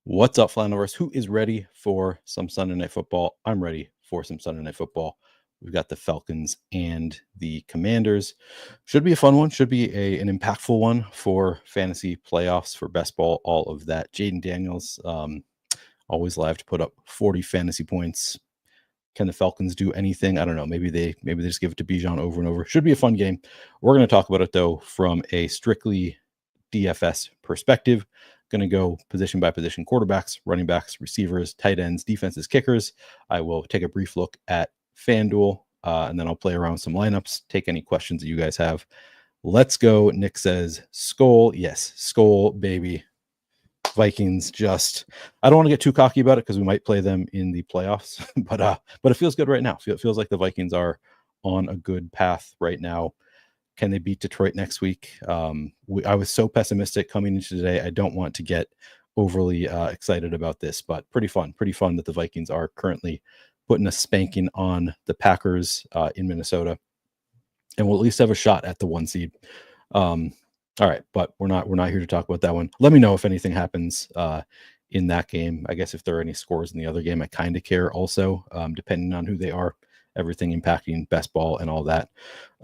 What's up, Flaniverse? Who is ready for some Sunday Night Football? I'm ready for some Sunday Night Football. We've got the Falcons and the Commanders. Should be a fun one. Should be an impactful one for fantasy playoffs, for best ball, all of that. Jayden Daniels, always live to put up 40 fantasy points. Can the Falcons do anything? I don't know. Maybe they just give it to Bijan over and over. Should be a fun game. We're going to talk about it though from a strictly DFS perspective. Going to go position by position: quarterbacks, running backs, receivers, tight ends, defenses, kickers. I will take a brief look at FanDuel, and then I'll play around with some lineups, take any questions that you guys have. Let's go. Nick says, Skol. Yes, Skol, baby. Vikings just, I don't want to get too cocky about it because we might play them in the playoffs, but it feels good right now. It feels like the Vikings are on a good path right now. Can they beat Detroit next week? I was so pessimistic coming into today. I don't want to get overly excited about this, but pretty fun that the Vikings are currently putting a spanking on the Packers in Minnesota, and we'll at least have a shot at the 1 seed. All right, but we're not here to talk about that one. Let me know if anything happens in that game. I guess if there are any scores in the other game, I kind of care also, depending on who they are. Everything impacting best ball and all that.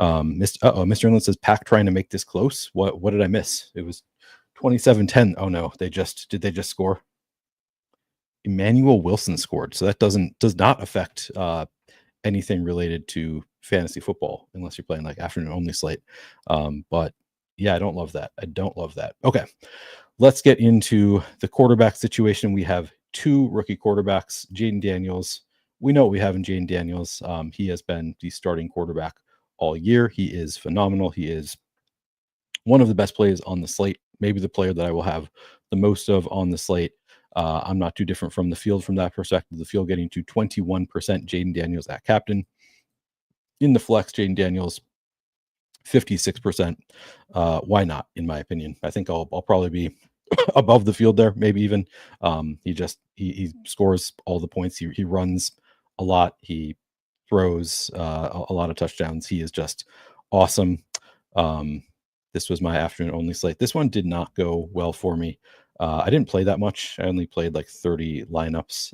Mr. Inland says, Pack trying to make this close. What did I miss? It was 27-10. Oh no, did they just score? Emmanuel Wilson scored, so that does not affect anything related to fantasy football unless you're playing like afternoon only slate. But yeah, I don't love that. Okay, let's get into the quarterback situation. We have two rookie quarterbacks, Jayden Daniels. We know what we have in Jayden Daniels. He has been the starting quarterback all year. He is phenomenal. He is one of the best players on the slate, maybe the player that I will have the most of on the slate. I'm not too different from the field from that perspective. The field getting to 21% Jayden Daniels at captain. In the flex, Jayden Daniels 56%. Why not, in my opinion? I think I'll probably be above the field there, maybe even. He scores all the points. He runs a lot. He throws a lot of touchdowns. He is just awesome. This was my afternoon only slate. This one did not go well for me. I didn't play that much. I only played like 30 lineups,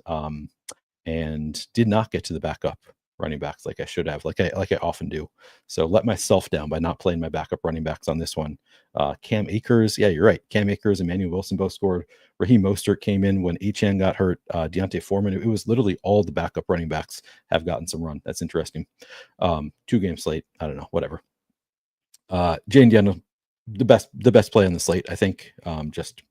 and did not get to the backup running backs like I should have, like I often do. So let myself down by not playing my backup running backs on this one. Cam Akers, yeah, you're right. Cam Akers and Emmanuel Wilson both scored. Raheem Mostert came in when Achane got hurt. Deontay Foreman, it was literally all the backup running backs have gotten some run. That's interesting. 2-game slate. I don't know, whatever. Jayden Daniels, the best play on the slate, I think. Just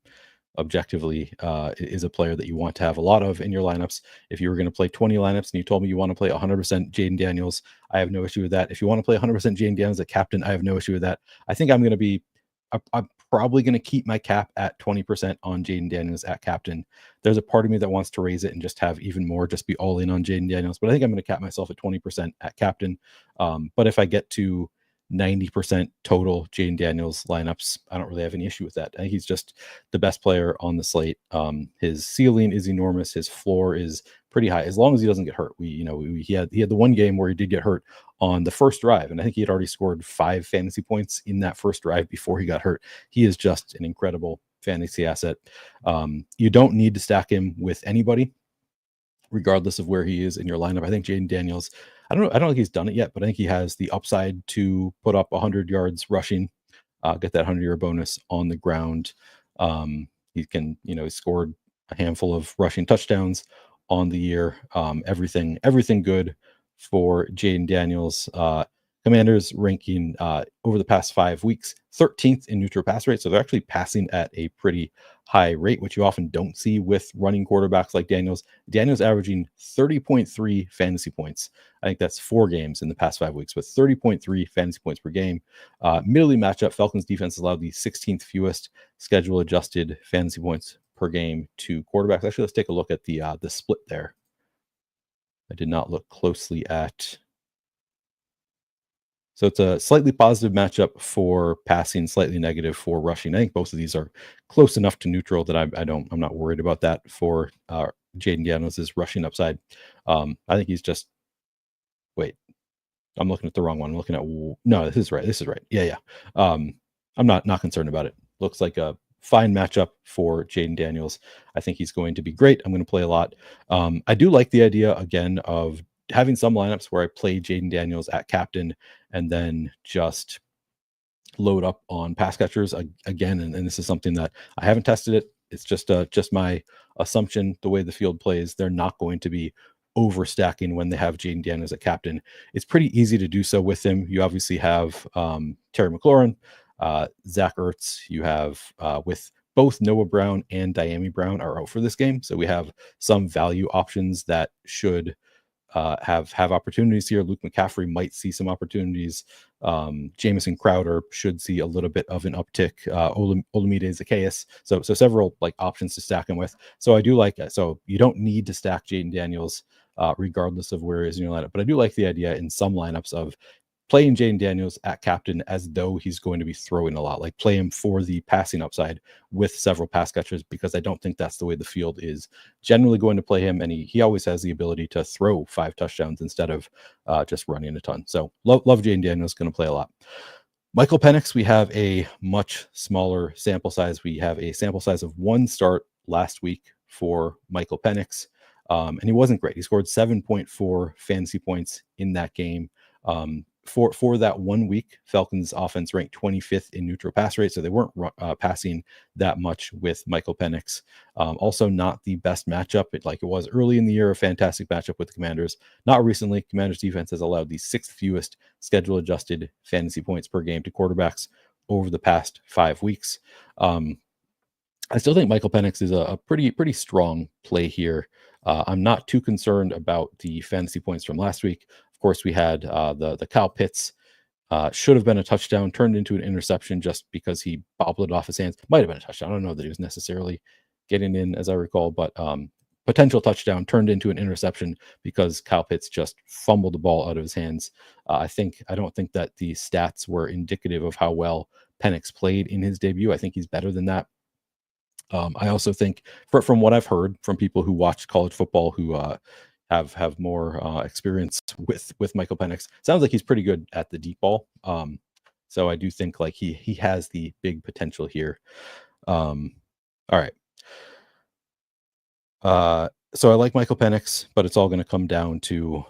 objectively is a player that you want to have a lot of in your lineups. If you were going to play 20 lineups and you told me you want to play 100% Jayden Daniels, I have no issue with that. If you want to play 100% Jayden Daniels at captain, I have no issue with that. I think I'm probably going to keep my cap at 20% on Jayden Daniels at captain. There's a part of me that wants to raise it and just have even more, just be all in on Jayden Daniels, but I think I'm going to cap myself at 20% at captain. But if I get to 90% total Jayden Daniels lineups, I don't really have any issue with that. I think he's just the best player on the slate. His ceiling is enormous. His floor is pretty high, as long as he doesn't get hurt. He had the one game where he did get hurt on the first drive, and I think he had already scored 5 fantasy points in that first drive before he got hurt. He is just an incredible fantasy asset. You don't need to stack him with anybody, regardless of where he is in your lineup. I think Jayden Daniels, I don't think he's done it yet, but I think he has the upside to put up 100 yards rushing, get that 100-yard bonus on the ground. He can, he scored a handful of rushing touchdowns on the year. Everything good for Jayden Daniels. Commanders ranking over the past 5 weeks 13th in neutral pass rate, so they're actually passing at a pretty high rate, which you often don't see with running quarterbacks like Daniels. Daniels averaging 30.3 fantasy points. I think that's 4 games in the past 5 weeks, with 30.3 fantasy points per game. Middle matchup, Falcons defense allowed the 16th fewest schedule adjusted fantasy points per game to quarterbacks. Actually, let's take a look at the split there. I did not look closely at. So it's a slightly positive matchup for passing, slightly negative for rushing. I think both of these are close enough to neutral that I'm not worried about that for Jayden Daniels' rushing upside. I think he's just, wait, I'm looking at the wrong one. No, this is right. Yeah. I'm not concerned about it. Looks like a fine matchup for Jayden Daniels. I think he's going to be great. I'm going to play a lot. I do like the idea, again, of having some lineups where I play Jayden Daniels at captain and then just load up on pass catchers again. And this is something that I haven't tested it. It's just my assumption. The way the field plays, they're not going to be overstacking when they have Jayden Daniels as a captain. It's pretty easy to do so with him. You obviously have Terry McLaurin, Zach Ertz. You have with both Noah Brown and Diami Brown are out for this game, so we have some value options that should have opportunities here. Luke McCaffrey might see some opportunities. Jamison Crowder should see a little bit of an uptick. Olamide Zacchaeus. So several like options to stack him with. So I do like it. So you don't need to stack Jayden Daniels regardless of where he is in your lineup. But I do like the idea in some lineups of playing Jayden Daniels at captain as though he's going to be throwing a lot, like play him for the passing upside with several pass catchers, because I don't think that's the way the field is generally going to play him. And he always has the ability to throw 5 touchdowns instead of just running a ton. So love Jayden Daniels, going to play a lot. Michael Penix, we have a much smaller sample size. We have a sample size of 1 start last week for Michael Penix. And he wasn't great. He scored 7.4 fantasy points in that game. For that 1 week, Falcons offense ranked 25th in neutral pass rate, so they weren't passing that much with Michael Penix. Also not the best matchup, like it was early in the year, a fantastic matchup with the Commanders. Not recently. Commanders defense has allowed the 6th fewest schedule adjusted fantasy points per game to quarterbacks over the past 5 weeks. I still think Michael Penix is a pretty strong play here. I'm not too concerned about the fantasy points from last week. Of course, we had the Kyle Pitts should have been a touchdown, turned into an interception just because he bobbled it off his hands. Might have been a touchdown. I don't know that he was necessarily getting in, as I recall, but potential touchdown turned into an interception because Kyle Pitts just fumbled the ball out of his hands. I don't think that the stats were indicative of how well Penix played in his debut. I think he's better than that. I also think, from what I've heard from people who watch college football, who have more experience with Michael Penix, sounds like he's pretty good at the deep ball. So I do think like he has the big potential here. All right. So I like Michael Penix, but it's all going to come down to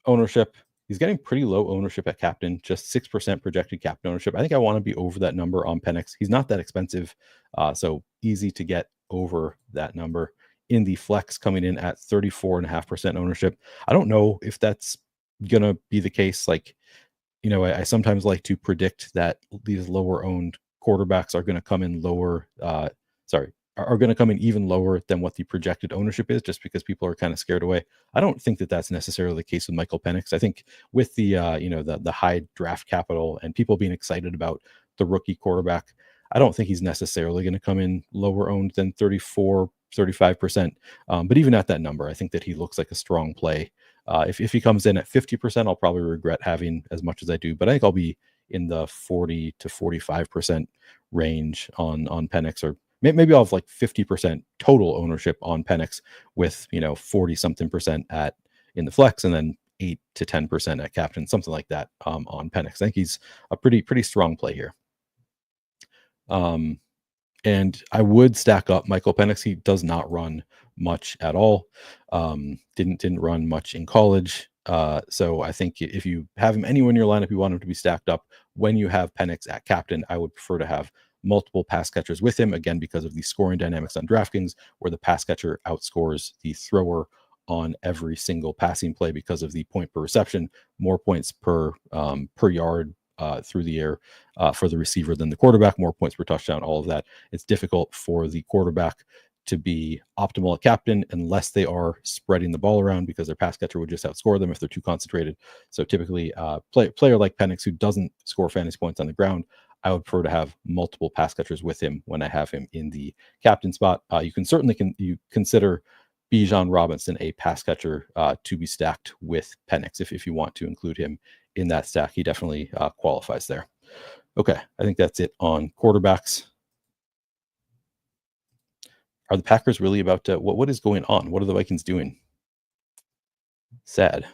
ownership. He's getting pretty low ownership at captain, just 6% projected captain ownership. I think I want to be over that number on Penix. He's not that expensive, so easy to get over that number. In the flex, coming in at 34.5% ownership. I don't know if that's going to be the case. Like, I sometimes like to predict that these lower owned quarterbacks are going to come in lower. Are going to come in even lower than what the projected ownership is, just because people are kind of scared away. I don't think that that's necessarily the case with Michael Penix. I think with the the high draft capital and people being excited about the rookie quarterback, I don't think he's necessarily going to come in lower owned than 35%. But even at that number, I think that he looks like a strong play. If he comes in at 50%, I'll probably regret having as much as I do, but I think I'll be in the 40 to 45% range on Penix, or maybe I'll have like 50% total ownership on Penix with 40 something percent in the flex, and then 8 to 10% at captain, something like that on Penix. I think he's a pretty strong play here. And I would stack up Michael Penix. He does not run much at all. Didn't run much in college. So I think if you have him anywhere in your lineup, you want him to be stacked up. When you have Penix at captain, I would prefer to have multiple pass catchers with him, again, because of the scoring dynamics on DraftKings, where the pass catcher outscores the thrower on every single passing play because of the point per reception, more points per yard through the air for the receiver than the quarterback, more points per touchdown, all of that. It's difficult for the quarterback to be optimal at captain unless they are spreading the ball around, because their pass catcher would just outscore them if they're too concentrated. So typically player like Penix, who doesn't score fantasy points on the ground, I would prefer to have multiple pass catchers with him when I have him in the captain spot. You can certainly consider Bijan Robinson a pass catcher to be stacked with Penix if you want to include him in that stack. He definitely qualifies there. Okay, I think that's it on quarterbacks. Are the Packers really about to? What is going on? What are the Vikings doing? Sad.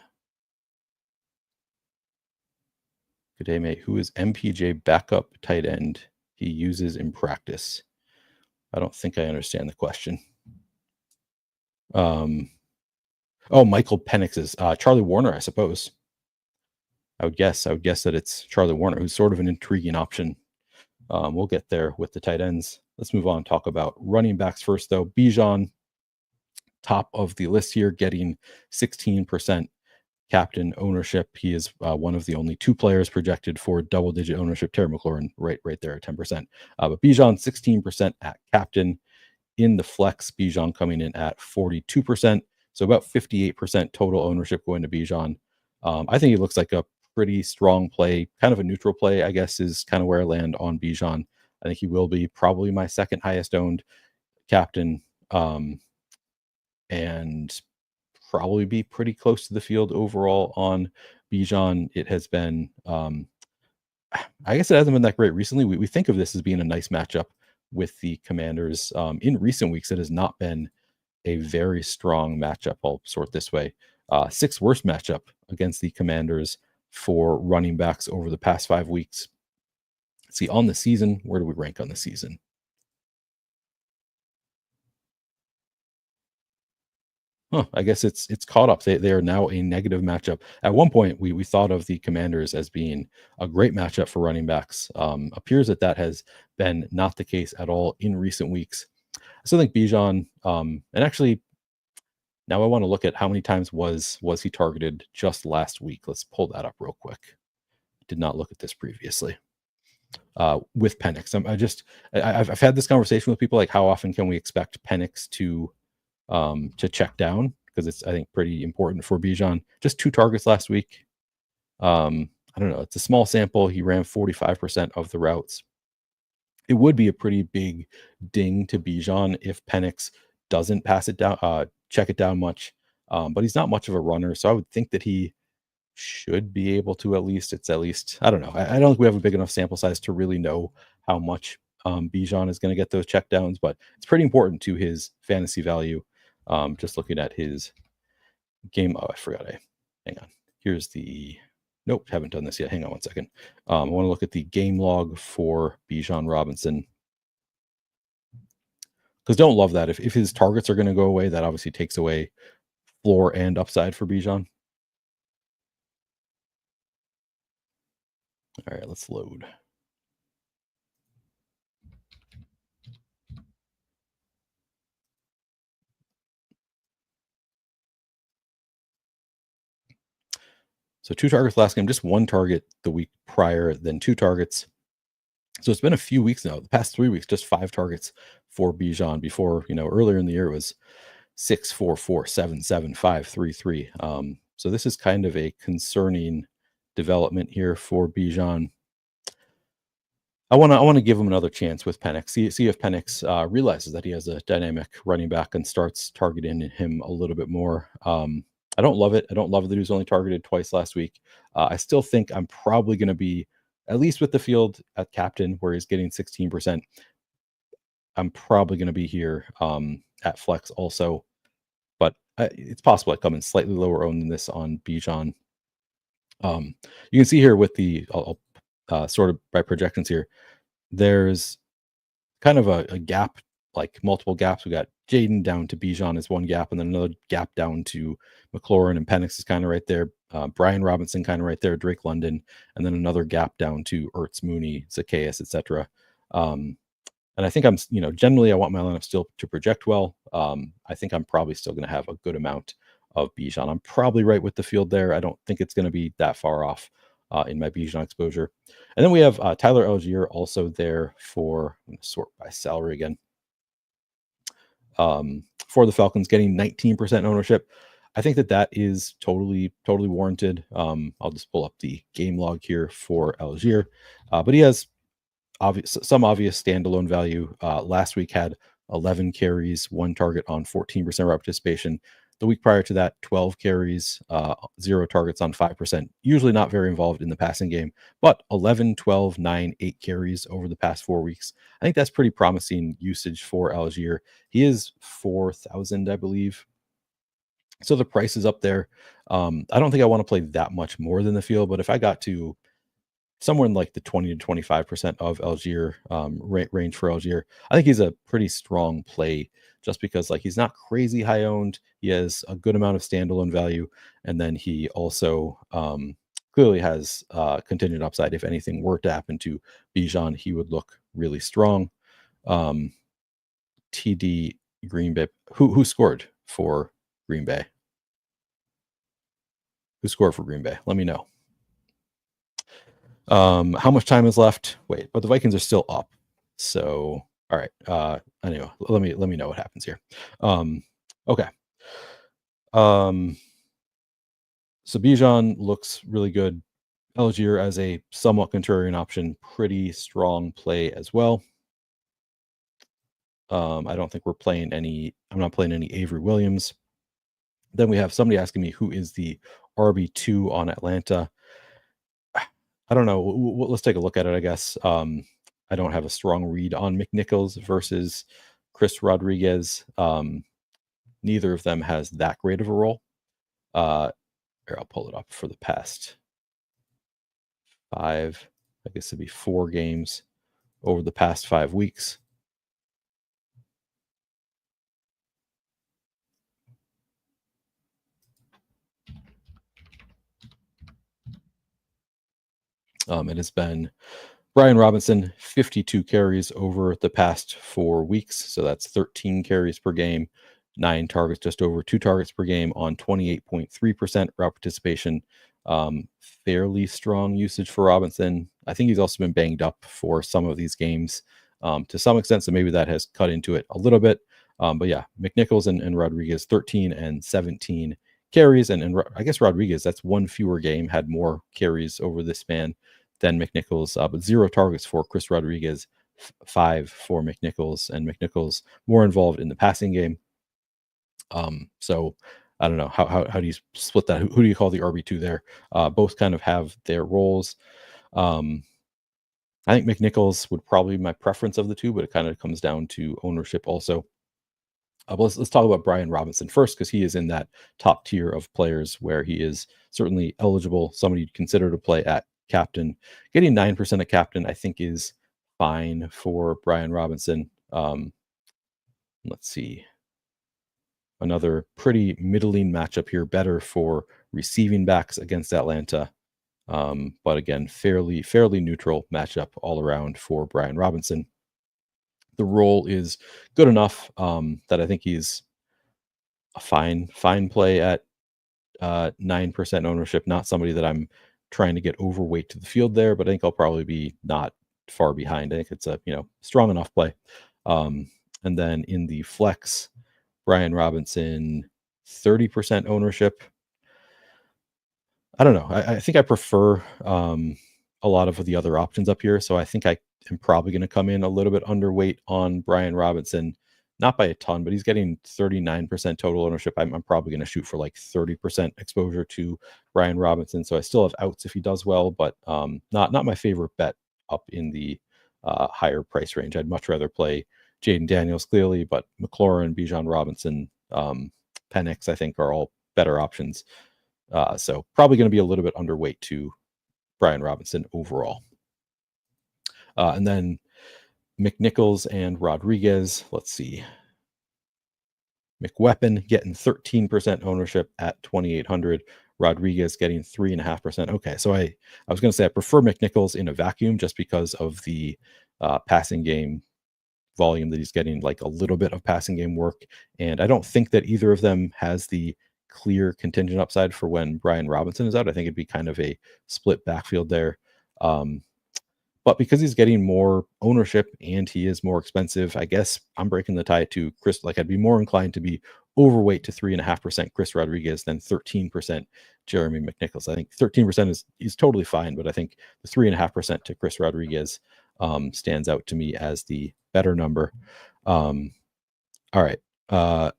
Good day, mate. Who is MPJ backup tight end he uses in practice? I don't think I understand the question. Oh, Michael Penix is Charlie Warner, I suppose. I would guess that it's Charlie Warner, who's sort of an intriguing option. We'll get there with the tight ends. Let's move on and talk about running backs first, though. Bijan, top of the list here, getting 16% captain ownership. He is one of the only two players projected for double-digit ownership. Terry McLaurin right there at 10%. But Bijan, 16% at captain. In the flex, Bijan coming in at 42%. So about 58% total ownership going to Bijan. I think he looks like a pretty strong play, kind of a neutral play, I guess, is kind of where I land on Bijan. I think he will be probably my second highest owned captain, and probably be pretty close to the field overall on Bijan. It has been, I guess it hasn't been that great recently. We think of this as being a nice matchup with the Commanders. In recent weeks, it has not been a very strong matchup. I'll sort this way. Sixth worst matchup against the Commanders for running backs over the past 5 weeks. See, on the season, where do we rank on the season? I guess it's caught up. They are now a negative matchup. At one point, we thought of the Commanders as being a great matchup for running backs. Appears that has been not the case at all in recent weeks. I still think Bijan, and actually, now I want to look at how many times was he targeted just last week. Let's pull that up real quick. Did not look at this previously. With Penix, I've had this conversation with people, like, how often can we expect Penix to check down, because it's, I think, pretty important for Bijan. Just 2 targets last week. I don't know. It's a small sample. He ran 45% of the routes. It would be a pretty big ding to Bijan if Penix doesn't pass it down, check it down much. But he's not much of a runner, so I would think that he should be able to at least. I don't know. I don't think we have a big enough sample size to really know how much Bijan is going to get those check downs, but it's pretty important to his fantasy value. Just looking at his game. Oh, I forgot. Hang on. Here's the. Nope, haven't done this yet. Hang on one second. I want to look at the game log for Bijan Robinson, because don't love that. If his targets are going to go away, that obviously takes away floor and upside for Bijan. All right, let's load. So 2 targets last game, just 1 target the week prior, then 2 targets. So it's been a few weeks now. The past 3 weeks, just 5 targets for Bijan. Before, earlier in the year, it was 6, 4, 4, 7, 7, 5, 3, 3. So this is kind of a concerning development here for Bijan. I want to give him another chance with Penix. See if Penix realizes that he has a dynamic running back and starts targeting him a little bit more. I don't love it. I don't love that he was only targeted twice last week. I still think I'm probably going to be, at least with the field at captain, where he's getting 16%. I'm probably going to be here at flex also, but it's possible I come in slightly lower owned than this on Bijan. You can see here with the sort of by projections here, there's kind of a gap, like multiple gaps. We got Jayden down to Bijan is one gap, and then another gap down to McLaurin, and Penix is kind of right there. Brian Robinson kind of right there, Drake London, and then another gap down to Ertz, Mooney, Zacchaeus, etc. And I think I'm, generally I want my lineup still to project well. I think I'm probably still going to have a good amount of Bijan. I'm probably right with the field there. I don't think it's going to be that far off in my Bijan exposure. And then we have Tyler Algier also there for, I'm going to sort by salary again. For the Falcons, getting 19% ownership. I think that is totally warranted. I'll just pull up the game log here for Algier, but he has some obvious standalone value. Last week had 11 carries, 1 target on 14% route participation. The week prior to that, 12 carries, 0 targets on 5%. Usually not very involved in the passing game, but 11, 12, 9, 8 carries over the past 4 weeks. I think that's pretty promising usage for Algier. He is 4,000, I believe. So the price is up there. I don't think I want to play that much more than the field, but if I got to somewhere in like the 20 to 25% of Algier range for Algier. I think he's a pretty strong play just because like he's not crazy high owned. He has a good amount of standalone value, and then he also clearly has contingent upside. If anything were to happen to Bijan, he would look really strong. TD Green Bay. Who scored for Green Bay? Who scored for Green Bay? Let me know. How much time is left? Wait, but the Vikings are still up. So, all right. Anyway, let me know what happens here. Okay. So Bijan looks really good. Algier as a somewhat contrarian option, pretty strong play as well. I don't think we're playing any. I'm not playing any Avery Williams. Then we have somebody asking me who is the RB2 on Atlanta. I don't know. Let's take a look at it, I guess. I don't have a strong read on McNichols versus Chris Rodriguez. Neither of them has that great of a role. Here, I'll pull it up for the past 5, I guess it'd be 4 games over the past 5 weeks. It has been Brian Robinson, 52 carries over the past 4 weeks. So that's 13 carries per game, 9 targets, just over 2 targets per game on 28.3% route participation. Fairly strong usage for Robinson. I think he's also been banged up for some of these games to some extent. So maybe that has cut into it a little bit. But yeah, McNichols and Rodriguez, 13 and 17 carries. And I guess Rodriguez, that's 1 fewer game, had more carries over this span than McNichols, but 0 targets for Chris Rodriguez, 5 for McNichols, and McNichols more involved in the passing game. So I don't know how do you split that? Who do you call the RB2 there? Both kind of have their roles. I think McNichols would probably be my preference of the two, but it kind of comes down to ownership also. But let's talk about Brian Robinson first, because he is in that top tier of players where he is certainly eligible, somebody you'd consider to play at captain. Getting 9% at captain, I think, is fine for Brian Robinson. Let's see. Another pretty middling matchup here, better for receiving backs against Atlanta. But again, fairly neutral matchup all around for Brian Robinson. The role is good enough that I think he's a fine play at 9% ownership. Not somebody that I'm trying to get overweight to the field there, but I think I'll probably be not far behind. I think it's a strong enough play. And then in the flex, Brian Robinson, 30% ownership. I don't know. I think I prefer a lot of the other options up here. So I think I am probably going to come in a little bit underweight on Brian Robinson, not by a ton, but he's getting 39% total ownership. I'm probably going to shoot for like 30% exposure to Brian Robinson. So I still have outs if he does well, but not my favorite bet up in the higher price range. I'd much rather play Jayden Daniels clearly, but McLaurin, Bijan Robinson, Penix, I think are all better options. So probably going to be a little bit underweight to Brian Robinson overall. And then McNichols and Rodriguez. Let's see. McWeapon getting 13% ownership at 2,800. Rodriguez getting 3.5%. Okay, so I was going to say I prefer McNichols in a vacuum just because of the passing game volume that he's getting, like a little bit of passing game work. And I don't think that either of them has the clear contingent upside for when Brian Robinson is out. I think it'd be kind of a split backfield there. But because he's getting more ownership and he is more expensive, I guess I'm breaking the tie to Chris. Like I'd be more inclined to be overweight to 3.5% Chris Rodriguez than 13% Jeremy McNichols. I think 13% is totally fine, but I think the 3.5% to Chris Rodriguez stands out to me as the better number. All right. I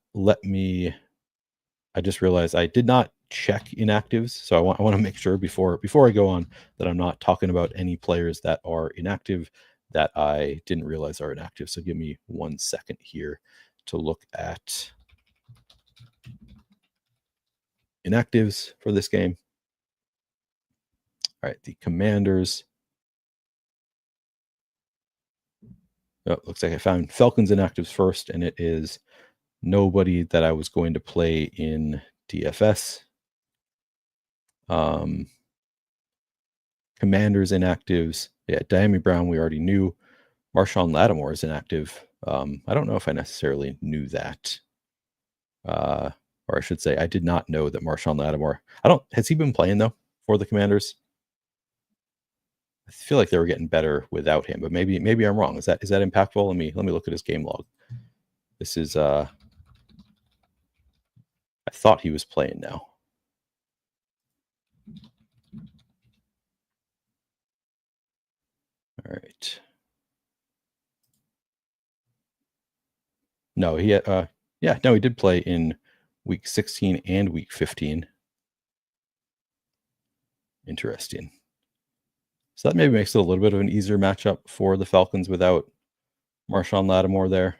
just realized I did not check inactives. So I want to make sure before I go on that I'm not talking about any players that are inactive that I didn't realize are inactive. So give me 1 second here to look at inactives for this game. All right, the Commanders Oh, looks like I found Falcons inactives first, and it is nobody that I was going to play in DFS. Commanders inactives. Yeah, Diami Brown, we already knew. Marshawn Lattimore is inactive. I don't know if I necessarily knew that. Or I should say, I did not know that Marshawn Lattimore. Has he been playing though for the Commanders? I feel like they were getting better without him, but maybe I'm wrong. Is that impactful? Let me look at his game log. This is I thought he was playing now. All right. No, he did play in week 16 and week 15. Interesting. So that maybe makes it a little bit of an easier matchup for the Falcons without Marshawn Lattimore there.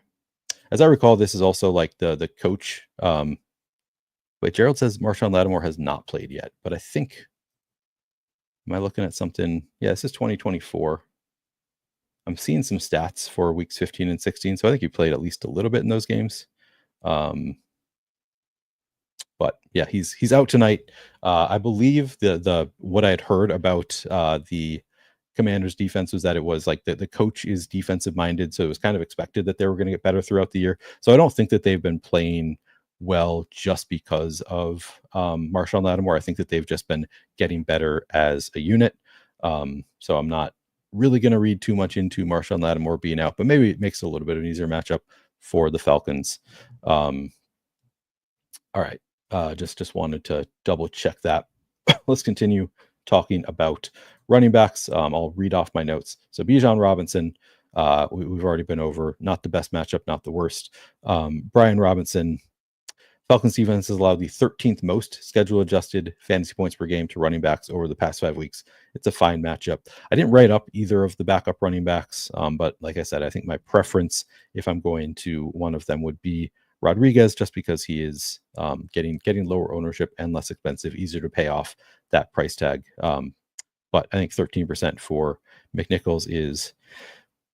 As I recall, this is also like the coach. Wait, Gerald says Marshawn Lattimore has not played yet, but I think, am I looking at something? Yeah, this is 2024. I'm seeing some stats for weeks 15 and 16, so I think he played at least a little bit in those games. But yeah, he's out tonight. I believe the what I had heard about the Commanders defense was that it was like the coach is defensive minded, so it was kind of expected that they were going to get better throughout the year. So I don't think that they've been playing well just because of Marshawn Lattimore. I think that they've just been getting better as a unit. So I'm not really going to read too much into Marshawn Lattimore being out, but maybe it makes it a little bit of an easier matchup for the Falcons. All right. Just wanted to double check that. Let's continue talking about running backs. I'll read off my notes. So Bijan Robinson, we've already been over. Not the best matchup, not the worst. Brian Robinson, Falcons defense has allowed the 13th most schedule adjusted fantasy points per game to running backs over the past 5 weeks. It's a fine matchup. I didn't write up either of the backup running backs, but like I said, I think my preference, if I'm going to one of them, would be Rodriguez, just because he is getting lower ownership and less expensive, easier to pay off that price tag. But I think 13% for McNichols is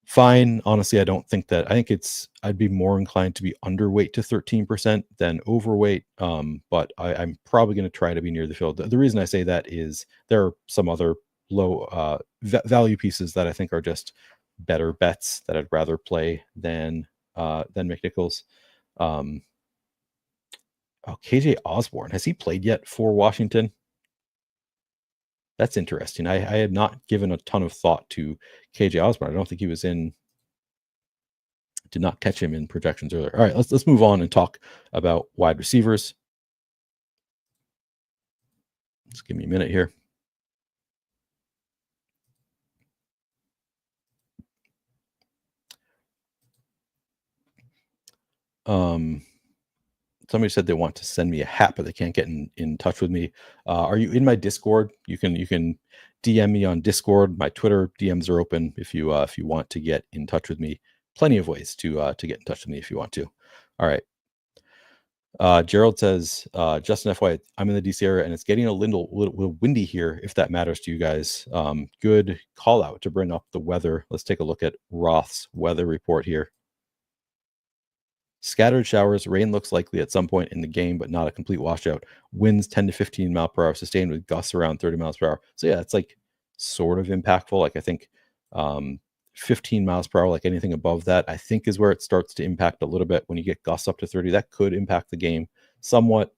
fine. Honestly, I think I'd be more inclined to be underweight to 13% than overweight. But I'm probably going to try to be near the field. The reason I say that is there are some other low value pieces that I think are just better bets that I'd rather play than McNichols. KJ Osborne, has he played yet for Washington? That's interesting. I had not given a ton of thought to KJ Osborne. I don't think he was did not catch him in projections earlier. All right, let's move on and talk about wide receivers. Just give me a minute here. Somebody said they want to send me a hat, but they can't get in touch with me. Are you in my Discord? You can DM me on Discord. My Twitter DMs are open if you want to get in touch with me. Plenty of ways to get in touch with me if you want to. All right. Gerald says, Justin FY, I'm in the DC area and it's getting a little windy here, if that matters to you guys. Good call out to bring up the weather. Let's take a look at Roth's weather report here. Scattered showers, rain looks likely at some point in the game, but not a complete washout. Winds 10 to 15 mile per hour sustained with gusts around 30 miles per hour. So yeah, it's like sort of impactful. Like I think 15 miles per hour, like anything above that, I think is where it starts to impact a little bit. When you get gusts up to 30, that could impact the game somewhat,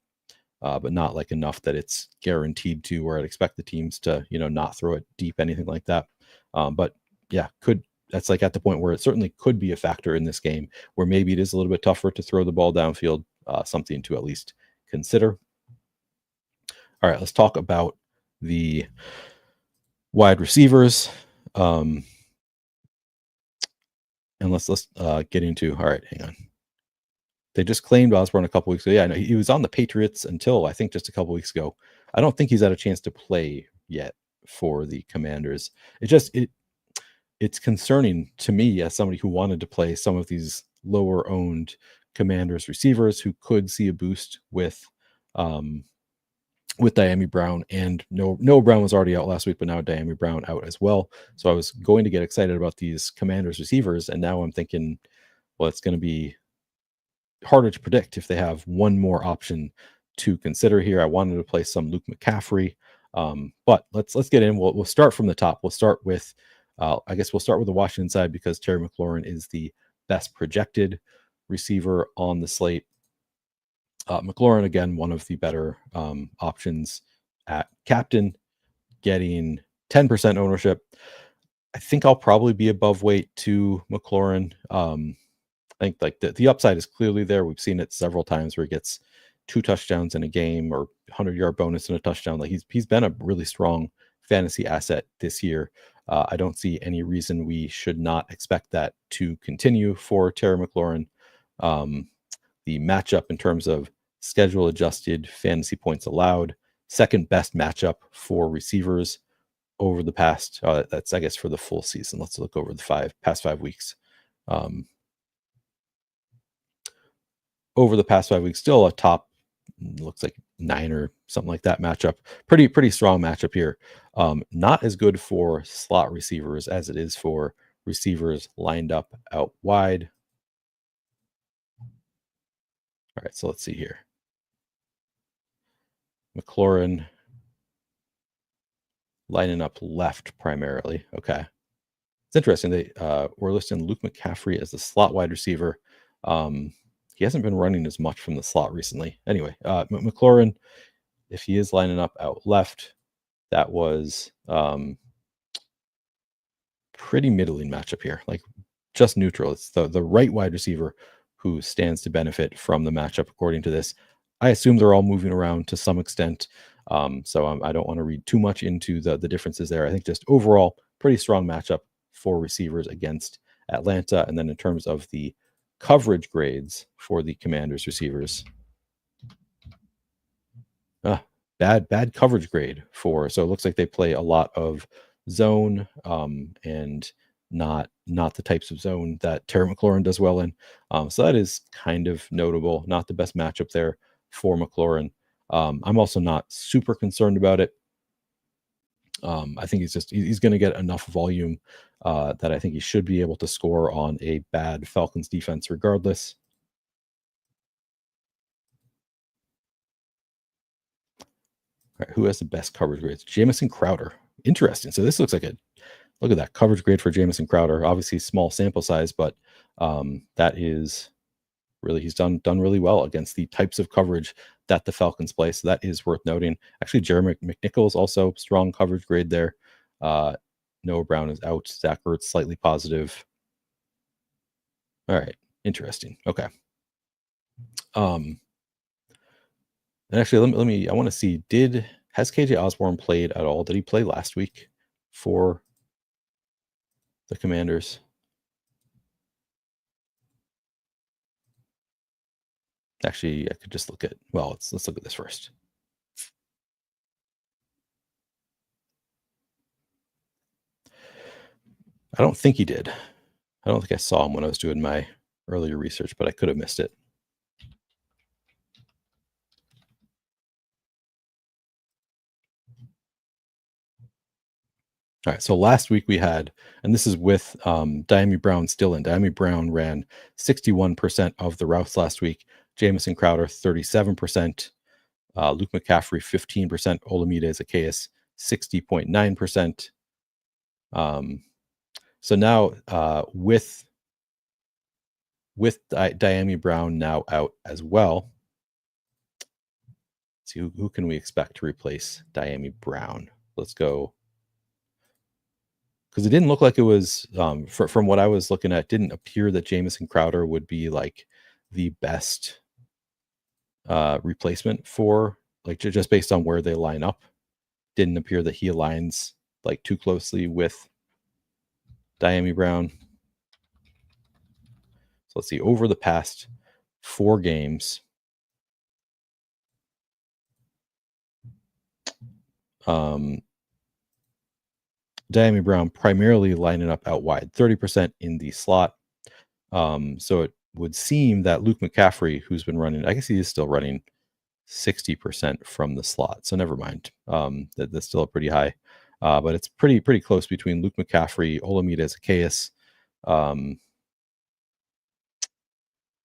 but not like enough that it's guaranteed to, where I'd expect the teams to, not throw it deep, anything like that. But yeah, that's like at the point where it certainly could be a factor in this game, where maybe it is a little bit tougher to throw the ball downfield, something to at least consider. All right, let's talk about the wide receivers. And let's get into, all right, hang on. They just claimed Osborne a couple weeks ago. Yeah, no, he was on the Patriots until I think just a couple weeks ago. I don't think he's had a chance to play yet for the Commanders. It's concerning to me as somebody who wanted to play some of these lower owned Commanders receivers who could see a boost with with Diami Brown, and Noah Brown was already out last week, but now Diami Brown out as well. So I was going to get excited about these Commanders receivers, and now I'm thinking, well, it's going to be harder to predict if they have one more option to consider here. I wanted to play some Luke McCaffrey, but let's get in. We'll start from the top. We'll start with, I guess we'll start with the Washington side because Terry McLaurin is the best projected receiver on the slate. McLaurin, again, one of the better options at captain, getting 10% ownership. I think I'll probably be above weight to McLaurin. I think like the upside is clearly there. We've seen it several times where he gets 2 touchdowns in a game or 100-yard bonus and a touchdown. Like he's been a really strong fantasy asset this year. I don't see any reason we should not expect that to continue for Terry McLaurin. The matchup in terms of schedule adjusted fantasy points allowed, second best matchup for receivers over the past, that's I guess for the full season. Let's look over the past 5 weeks. Over the past 5 weeks, still a top, looks like 9 or something like that matchup. Pretty strong matchup here. Not as good for slot receivers as it is for receivers lined up out wide. All right, so let's see here. McLaurin lining up left primarily. Okay. It's interesting. We're listing Luke McCaffrey as the slot wide receiver. He hasn't been running as much from the slot recently. Anyway, McLaurin, if he is lining up out left, that was pretty middling matchup here, like just neutral. It's the right wide receiver who stands to benefit from the matchup according to this. I assume they're all moving around to some extent, so I don't want to read too much into the differences there. I think just overall, pretty strong matchup for receivers against Atlanta. And then in terms of the coverage grades for the Commanders receivers, bad coverage grade so it looks like they play a lot of zone and not the types of zone that Terry McLaurin does well in. So that is kind of notable. Not the best matchup there for McLaurin. I'm also not super concerned about it. I think he's going to get enough volume that I think he should be able to score on a bad Falcons defense regardless. All right, who has the best coverage grades? Jamison Crowder. Interesting. So this looks like look at that coverage grade for Jamison Crowder. Obviously small sample size, but that is really, he's done really well against the types of coverage that the Falcons play. So that is worth noting. Actually, Jeremy McNichols also strong coverage grade there. Noah Brown is out. Zach Ertz slightly positive. All right, interesting. Okay. And actually, let me. I want to see. Has KJ Osborne played at all? Did he play last week for the Commanders? Actually, I could just look at. Well, let's look at this first. I don't think he did. I don't think I saw him when I was doing my earlier research, but I could have missed it. All right, so last week we had, and this is with Diami Brown still in. Diami Brown ran 61% of the routes last week. Jamison Crowder, 37%. Luke McCaffrey, 15%. Olamide Zaccheaus, 60.9%. So now with Diami Brown now out as well, let's see who can we expect to replace Diami Brown. Let's go. Because it didn't look like it was, from what I was looking at, didn't appear that Jamison Crowder would be like the best replacement for, like, just based on where they line up. Didn't appear that he aligns like too closely with Diami Brown. So let's see, over the past 4 games, Diami Brown primarily lining up out wide, 30% in the slot. So it would seem that Luke McCaffrey, who's been running, I guess he is still running 60% from the slot. So never mind. That's still pretty high. But it's pretty close between Luke McCaffrey, Olamide Zaccheaus.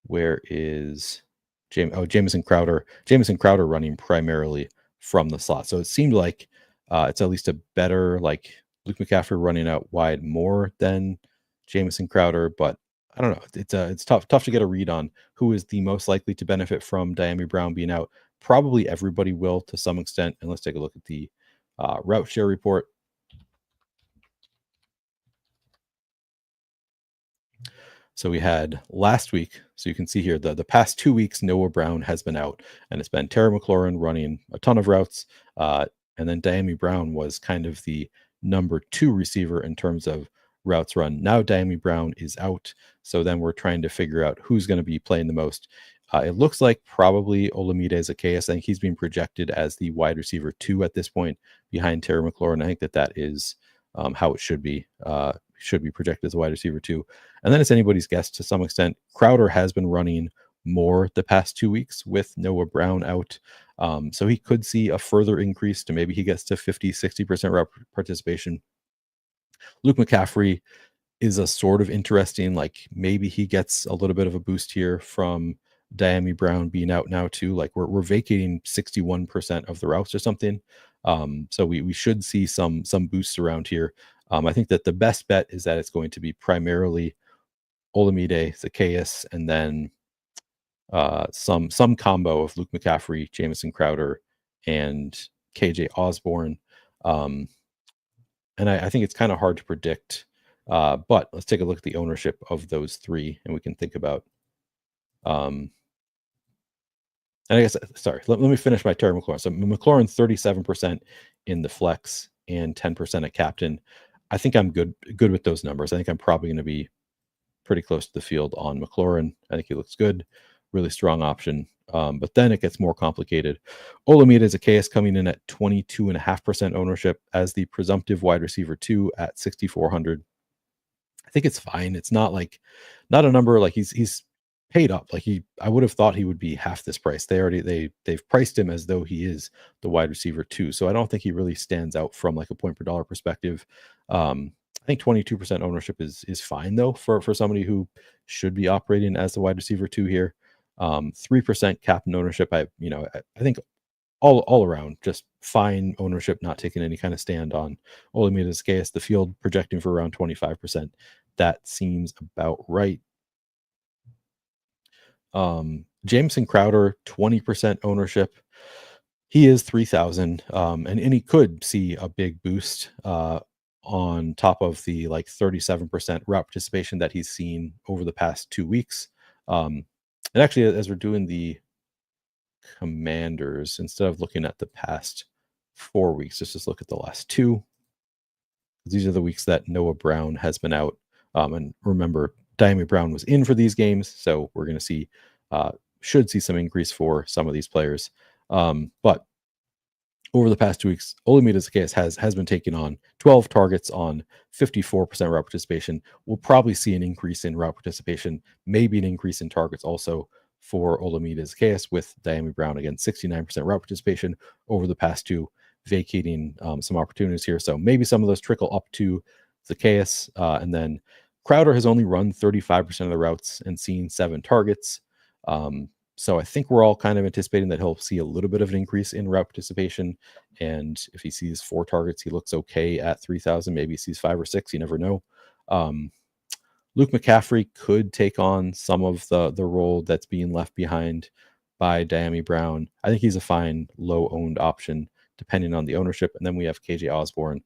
Where is Jamison Crowder? Jamison Crowder running primarily from the slot. So it seemed like it's at least a better, like Luke McCaffrey running out wide more than Jamison Crowder, but I don't know. It's tough to get a read on who is the most likely to benefit from Dyami Brown being out. Probably everybody will to some extent. And let's take a look at the route share report. So we had last week, so you can see here the past 2 weeks, Noah Brown has been out, and it's been Terry McLaurin running a ton of routes, and then Dyami Brown was kind of the number 2 receiver in terms of routes run. Now Dyami Brown is out, so then we're trying to figure out who's going to be playing the most. It looks like probably Olamide Zaccheaus. I think he's being projected as the wide receiver 2 at this point behind Terry McLaurin. I think that is how it should be. Should be projected as a wide receiver 2. And then it's anybody's guess to some extent. Crowder has been running more the past 2 weeks with Noah Brown out. So he could see a further increase to maybe he gets to 50-60% route participation. Luke McCaffrey is a sort of interesting, like maybe he gets a little bit of a boost here from Dyami Brown being out now too. Like we're vacating 61% of the routes or something. So we should see some boosts around here. I think that the best bet is that it's going to be primarily Olamide Zaccheaus and then some combo of Luke McCaffrey, Jamison Crowder, and KJ Osborne. And I think it's kind of hard to predict. But let's take a look at the ownership of those 3, and we can think about. And I guess, sorry, let me finish my Terry McLaurin. So McLaurin 37% in the flex and 10% at captain. I think I'm good with those numbers. I think I'm probably going to be pretty close to the field on McLaurin. I think he looks good, really strong option. But then it gets more complicated. Olamide Zaccheaus coming in at 22.5% ownership as the presumptive wide receiver 2 at 6,400. I think it's fine. It's not a number like he's paid up. Like I would have thought he would be half this price. They've priced him as though he is the wide receiver 2. So I don't think he really stands out from like a point per dollar perspective. I think 22% ownership is fine though for somebody who should be operating as the wide receiver 2 here. 3% captain ownership. I think all around just fine ownership, not taking any kind of stand on Olamide Zaccheaus. The field projecting for around 25%. That seems about right. Jamison Crowder, 20% ownership. He is 3,000, and he could see a big boost on top of the 37% route participation that he's seen over the past 2 weeks. And actually, as we're doing the Commanders, instead of looking at the past 4 weeks, let's just look at the last 2. These are the weeks that Noah Brown has been out. And remember, Dyami Brown was in for these games, so we're going to should see some increase for some of these players. But over the past 2 weeks, Olamide Zaccheaus has been taking on 12 targets on 54% route participation. We'll probably see an increase in route participation, maybe an increase in targets also for Olamide Zaccheaus with Dyami Brown, again, 69% route participation over the past 2, vacating some opportunities here. So maybe some of those trickle up to Zaccheaus, and then Crowder has only run 35% of the routes and seen 7 targets. So I think we're all kind of anticipating that he'll see a little bit of an increase in route participation. And if he sees 4 targets, he looks okay at 3,000. Maybe he sees 5 or 6. You never know. Luke McCaffrey could take on some of the role that's being left behind by Dyami Brown. I think he's a fine low-owned option depending on the ownership. And then we have KJ Osborne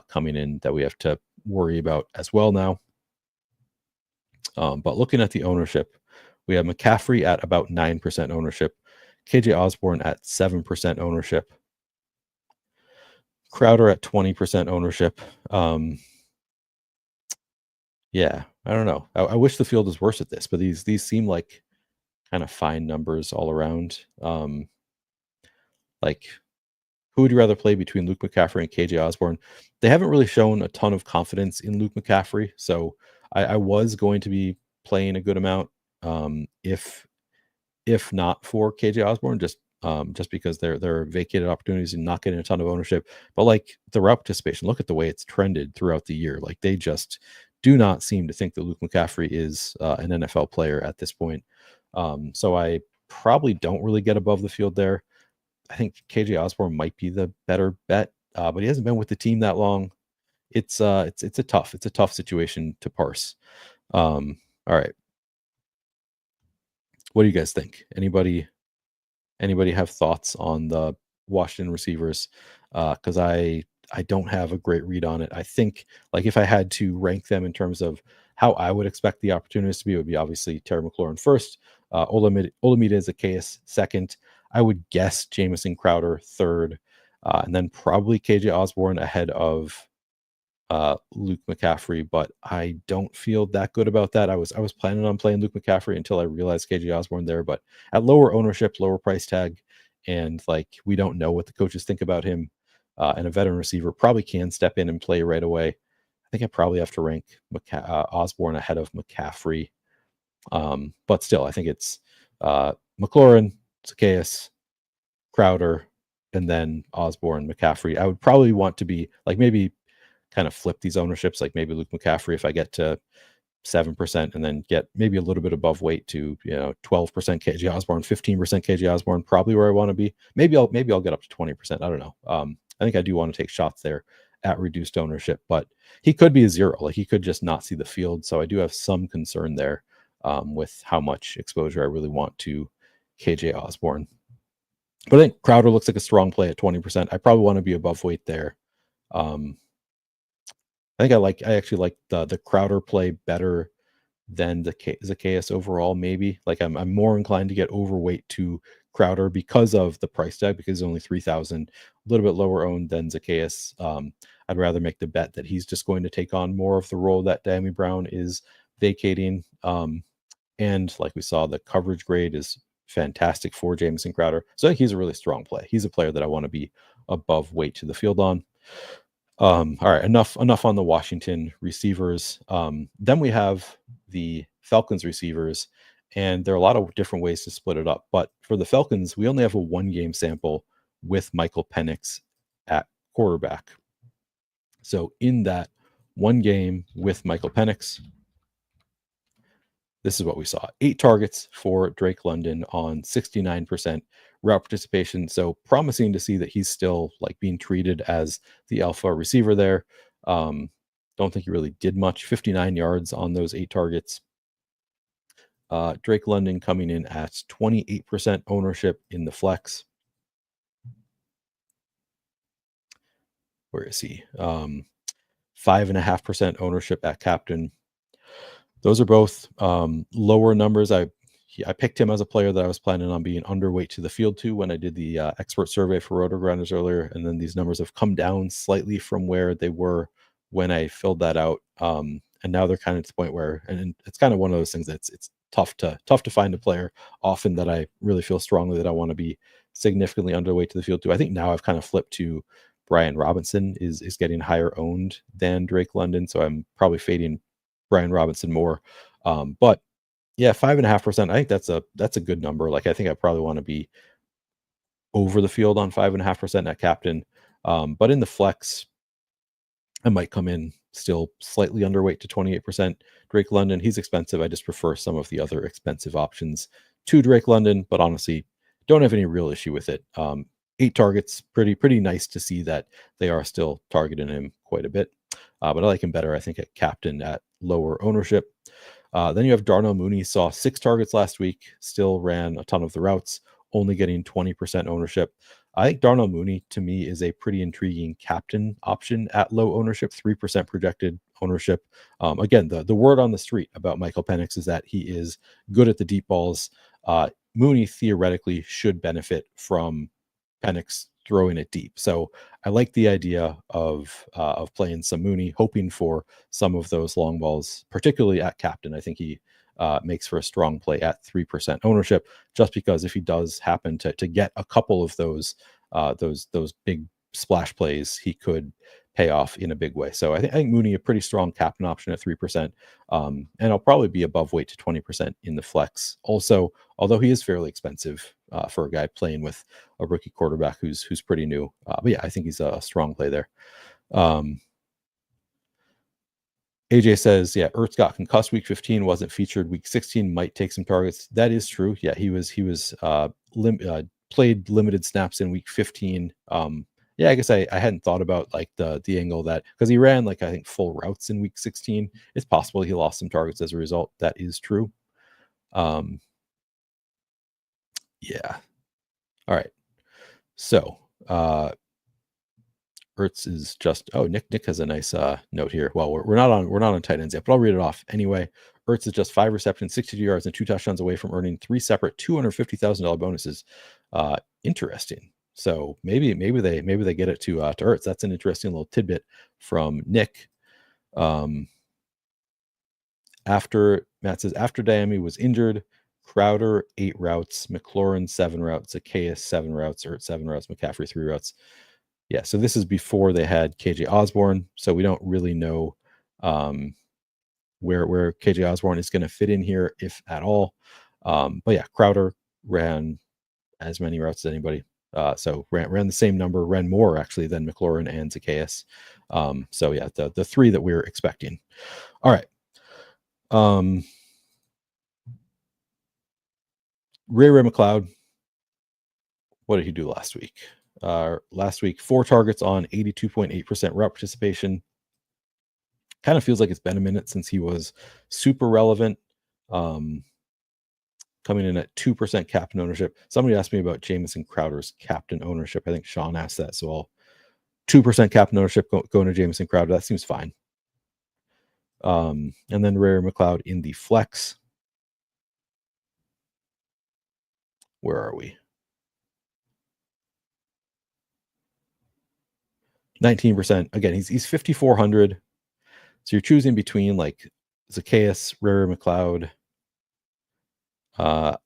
coming in that we have to worry about as well now. But looking at the ownership, we have McCaffrey at about 9% ownership, KJ Osborne at 7% ownership, Crowder at 20% ownership. Yeah, I don't know. I wish the field was worse at this, but these seem like kind of fine numbers all around. Like, who would you rather play between Luke McCaffrey and KJ Osborne? They haven't really shown a ton of confidence in Luke McCaffrey, so I was going to be playing a good amount if not for KJ Osborne, just just because they're vacated opportunities and not getting a ton of ownership. But like the route participation, look at the way it's trended throughout the year. Like they just do not seem to think that Luke McCaffrey is an NFL player at this point. So I probably don't really get above the field there. I think KJ Osborne might be the better bet, but he hasn't been with the team that long. It's a tough situation to parse. All right. What do you guys think? Anybody have thoughts on the Washington receivers? Because I don't have a great read on it. I think like if I had to rank them in terms of how I would expect the opportunities to be, it would be obviously Terry McLaurin first, Olamide Zaccheaus second. I would guess Jamison Crowder third, and then probably KJ Osborne ahead of Luke McCaffrey, but I don't feel that good about that. I was planning on playing Luke McCaffrey until I realized KJ Osborne there, but at lower ownership, lower price tag, and like we don't know what the coaches think about him, and a veteran receiver probably can step in and play right away. I think I probably have to rank Osborne ahead of McCaffrey, but still, I think it's McLaurin, Zaccheaus, Crowder, and then Osborne, McCaffrey. I would probably want to be like maybe kind of flip these ownerships, like maybe Luke McCaffrey if I get to 7% and then get maybe a little bit above weight to 12% KJ Osborne, 15% KJ Osborne, probably where I want to be. Maybe I'll get up to 20%. I don't know. I think I do want to take shots there at reduced ownership, but he could be a zero. Like he could just not see the field. So I do have some concern there with how much exposure I really want to KJ Osborne. But I think Crowder looks like a strong play at 20%. I probably want to be above weight there. I actually like the Crowder play better than the Zaccheaus overall. Maybe like I'm more inclined to get overweight to Crowder because of the price tag, because he's only 3,000, a little bit lower owned than Zaccheaus. I'd rather make the bet that he's just going to take on more of the role that Diami Brown is vacating. And like we saw, the coverage grade is fantastic for Jamison Crowder. So I think he's a really strong play. He's a player that I want to be above weight to the field on. All right, enough on the Washington receivers. Then we have the Falcons receivers, and there are a lot of different ways to split it up. But for the Falcons, we only have a 1-game sample with Michael Penix at quarterback. So in that 1 game with Michael Penix, this is what we saw. 8 targets for Drake London on 69% route participation. So promising to see that he's still like being treated as the alpha receiver there. Don't think he really did much. 59 yards on those 8 targets. Drake London coming in at 28% ownership in the flex. Where is he? 5.5% ownership at captain. Those are both lower numbers. I picked him as a player that I was planning on being underweight to the field to when I did the expert survey for Roto Grinders earlier, and then these numbers have come down slightly from where they were when I filled that out, and now they're kind of to the point where, and it's kind of one of those things that's it's tough to find a player often that I really feel strongly that I want to be significantly underweight to the field to. I think now I've kind of flipped to Brian Robinson is getting higher owned than Drake London, so I'm probably fading Brian Robinson more. But yeah, 5.5%. I think that's a good number. Like I think I probably want to be over the field on 5.5% at captain. But in the flex, I might come in still slightly underweight to 28%. Drake London, he's expensive. I just prefer some of the other expensive options to Drake London, but honestly, don't have any real issue with it. 8 targets, pretty nice to see that they are still targeting him quite a bit. But I like him better, I think, at captain at lower ownership. Then you have Darnell Mooney, saw 6 targets last week, still ran a ton of the routes, only getting 20% ownership. I think Darnell Mooney, to me, is a pretty intriguing captain option at low ownership, 3% projected ownership. Again, the word on the street about Michael Penix is that he is good at the deep balls. Mooney theoretically should benefit from Penix throwing it deep. So I like the idea of playing some Mooney, hoping for some of those long balls, particularly at captain. I think he makes for a strong play at 3% ownership, just because if he does happen to get a couple of those big splash plays, he could pay off in a big way. So I think Mooney a pretty strong captain option at 3%, and I'll probably be above weight to 20% in the flex. Also, although he is fairly expensive, for a guy playing with a rookie quarterback who's pretty new. But yeah, I think he's a strong play there. AJ says, yeah, Ertz got concussed week 15, wasn't featured week 16, might take some targets. That is true. Yeah, he was played limited snaps in week 15. Yeah, I guess I hadn't thought about like the angle that, because he ran like I think full routes in week 16. It's possible he lost some targets as a result. That is true. Yeah. All right. So Ertz is just, oh, Nick has a nice note here. Well, we're not on tight ends yet, but I'll read it off anyway. Ertz is just 5 receptions, 62 yards, and 2 touchdowns away from earning 3 separate $250,000 bonuses. Interesting. So maybe they get it to Ertz. That's an interesting little tidbit from Nick. After Matt says, after Diami was injured, Crowder 8 routes, McLaurin 7 routes, Zacchaeus 7 routes, Ertz 7 routes, McCaffrey 3 routes. Yeah, so this is before they had KJ Osborne, so we don't really know where KJ Osborne is going to fit in here, if at all. But yeah, Crowder ran as many routes as anybody. So ran the same number, ran more actually than McLaurin and Zacchaeus. So yeah, the 3 that we're expecting. All right. Ray McLeod, what did he do last week? Last week, 4 targets on 82.8% route participation. Kind of feels like it's been a minute since he was super relevant. Coming in at 2% captain ownership. Somebody asked me about Jamison Crowder's captain ownership. I think Sean asked that. So I'll 2% captain ownership going to Jamison Crowder. That seems fine. And then Ray McLeod in the flex. Where are we? 19%. Again, he's 5,400. So you're choosing between like Zacchaeus, Ray McLeod. I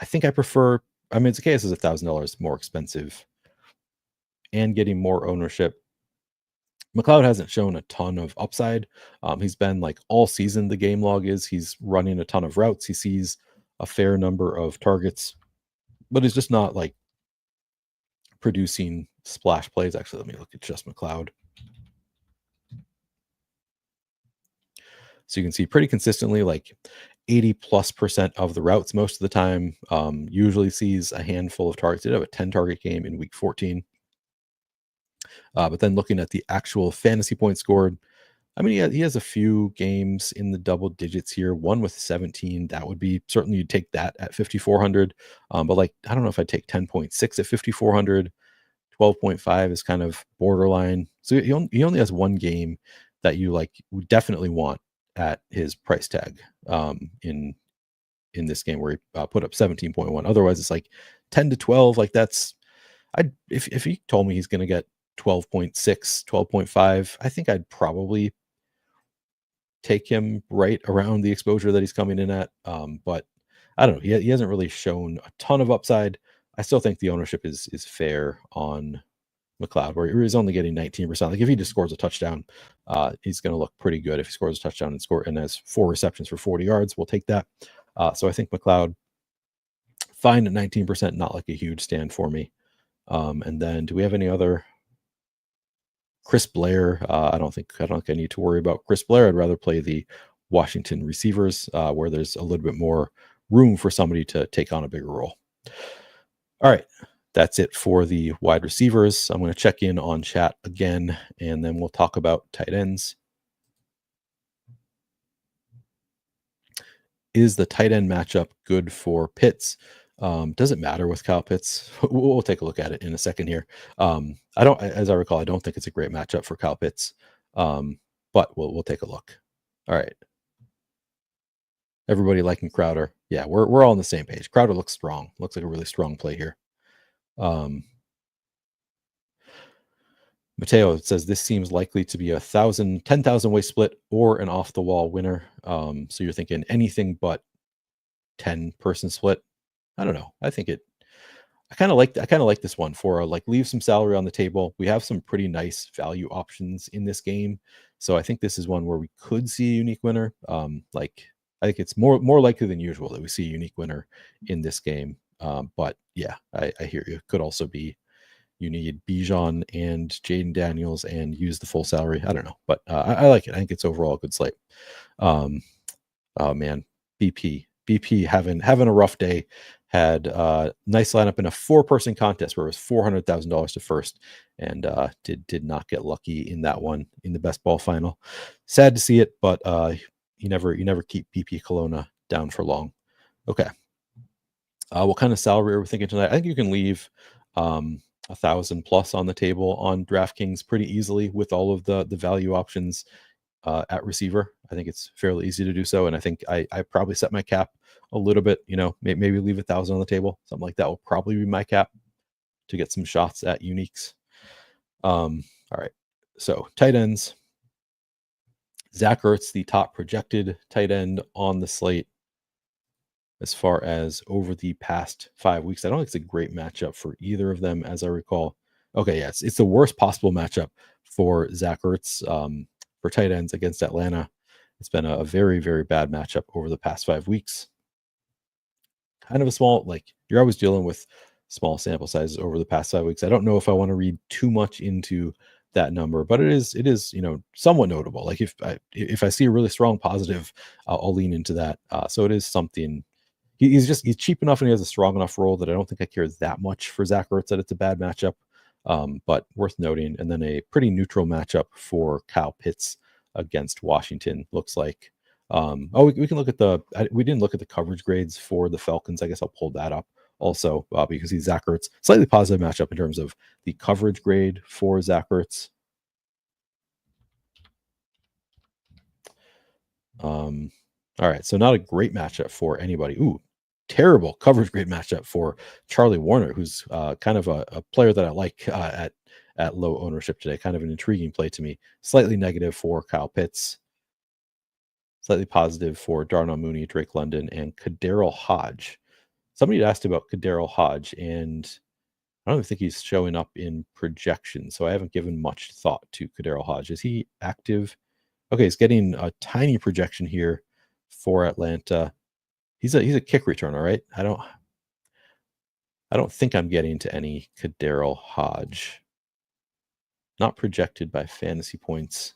think I prefer. I mean, Zacchaeus is $1,000 more expensive, and getting more ownership. McLeod hasn't shown a ton of upside. He's been like all season. The game log is he's running a ton of routes. He sees a fair number of targets, but he's just not like producing splash plays. Actually, let me look at just McLeod. So you can see pretty consistently like 80+% of the routes most of the time. Usually sees a handful of targets. He did have a 10 target game in week 14. But then looking at the actual fantasy points scored, I mean, he has a few games in the double digits here, one with 17. That would be certainly, you'd take that at 5,400. But like, I don't know if I'd take 10.6 at 5,400. 12.5 is kind of borderline. So he only has one game that you like would definitely want at his price tag in this game where he put up 17.1. Otherwise, it's like 10 to 12. Like that's, if he told me he's going to get 12.6, 12.5, I think I'd probably take him right around the exposure that he's coming in at. But I don't know. He hasn't really shown a ton of upside. I still think the ownership is fair on McLeod, where he's only getting 19%. Like if he just scores a touchdown, he's going to look pretty good. If he scores a touchdown and has 4 receptions for 40 yards, we'll take that. So I think McLeod fine at 19%, not like a huge stand for me. And then do we have any other? Chris Blair, I don't think I need to worry about Chris Blair. I'd rather play the Washington receivers where there's a little bit more room for somebody to take on a bigger role. All right, that's it for the wide receivers. I'm going to check in on chat again, and then we'll talk about tight ends. Is the tight end matchup good for Pitts? Does it matter with Kyle Pitts? We'll take a look at it in a second here. As I recall, I don't think it's a great matchup for Kyle Pitts. But we'll take a look. All right. Everybody liking Crowder. Yeah, we're all on the same page. Crowder looks strong. Looks like a really strong play here. Mateo says this seems likely to be a 10,000 way split or an off the wall winner. So you're thinking anything but 10-person split. I don't know. I kind of like this one for like leave some salary on the table. We have some pretty nice value options in this game. So I think this is one where we could see a unique winner. I think it's more likely than usual that we see a unique winner in this game. But yeah, I hear you. Could also be you need Bijan and Jayden Daniels and use the full salary. I don't know, but I like it. I think it's overall a good slate. Um, oh man, BP having a rough day. Had nice lineup in a 4-person contest where it was $400,000 to first, and did not get lucky in that one in the best ball final. Sad to see it, but you never keep BP Kelowna down for long. Okay. What kind of salary are we thinking tonight? I think you can leave 1,000 plus on the table on DraftKings pretty easily with all of the value options at receiver. I think it's fairly easy to do so, and I think I probably set my cap a little bit. Maybe leave 1,000 on the table, something like that will probably be my cap to get some shots at uniques. All right, so tight ends. Zach Ertz, the top projected tight end on the slate as far as over the past 5 weeks. I don't think it's a great matchup for either of them, as I recall. Okay, yes, it's the worst possible matchup for Zach Ertz for tight ends against Atlanta. It's been a very, very bad matchup over the past 5 weeks. Kind of a small, you're always dealing with small sample sizes over the past 5 weeks. I don't know if I want to read too much into that number, but it is somewhat notable. Like if I see a really strong positive, I'll lean into that. So it is something. He's cheap enough and he has a strong enough role that I don't think I care that much for Zach Ertz that it's a bad matchup, but worth noting. And then a pretty neutral matchup for Kyle Pitts against Washington looks like. We can look at we didn't look at the coverage grades for the Falcons. I guess I'll pull that up also because he's Zach Ertz. Slightly positive matchup in terms of the coverage grade for Zach Ertz. All right, so not a great matchup for anybody. Ooh, terrible coverage grade matchup for Charlie Warner, who's kind of a player that I like at low ownership today. Kind of an intriguing play to me. Slightly negative for Kyle Pitts. Slightly positive for Darnell Mooney, Drake London, and Kadarrell Hodge. Somebody had asked about Kadarrell Hodge, and I don't even think he's showing up in projection, so I haven't given much thought to Kadarrell Hodge. Is he active? Okay, he's getting a tiny projection here for Atlanta. He's a kick returner, right? I don't think I'm getting to any Kadarrell Hodge. Not projected by fantasy points.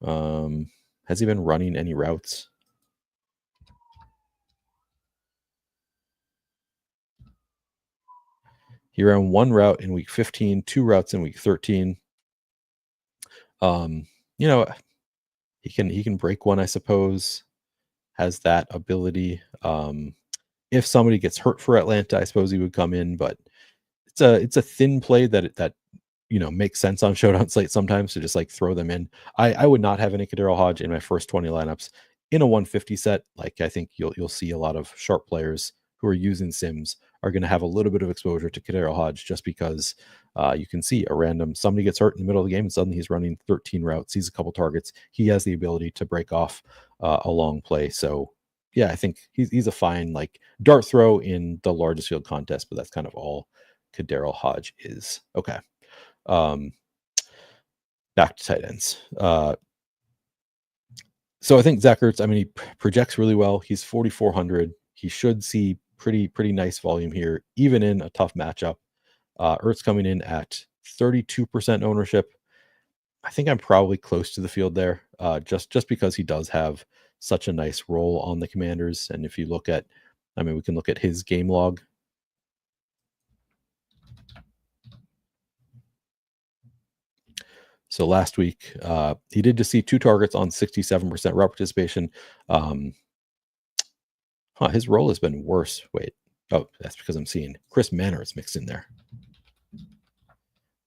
Has he been running any routes? He ran 1 route in week 15, 2 routes in week 13. He can break one, I suppose. Has that ability. If somebody gets hurt for Atlanta, I suppose he would come in, but it's a thin play that makes sense on Showdown slate sometimes to just throw them in. I would not have any Kadarrell Hodge in my first 20 lineups in a 150 set. I think you'll see a lot of sharp players who are using Sims are going to have a little bit of exposure to Kadarrell Hodge just because you can see somebody gets hurt in the middle of the game and suddenly he's running 13 routes, sees a couple targets. He has the ability to break off a long play. So yeah, I think he's a fine dart throw in the largest field contest, but that's kind of all Kadarrell Hodge is. Okay. Back to tight ends. So I think Zach Ertz, he projects really well. He's 4,400. He should see pretty nice volume here, even in a tough matchup. Ertz coming in at 32% ownership. I think I'm probably close to the field there, just because he does have such a nice role on the Commanders. And if you look at, we can look at his game log. So last week, he did just see 2 targets on 67% route participation. His role has been worse. Wait. Oh, that's because I'm seeing Chris Manners mixed in there. I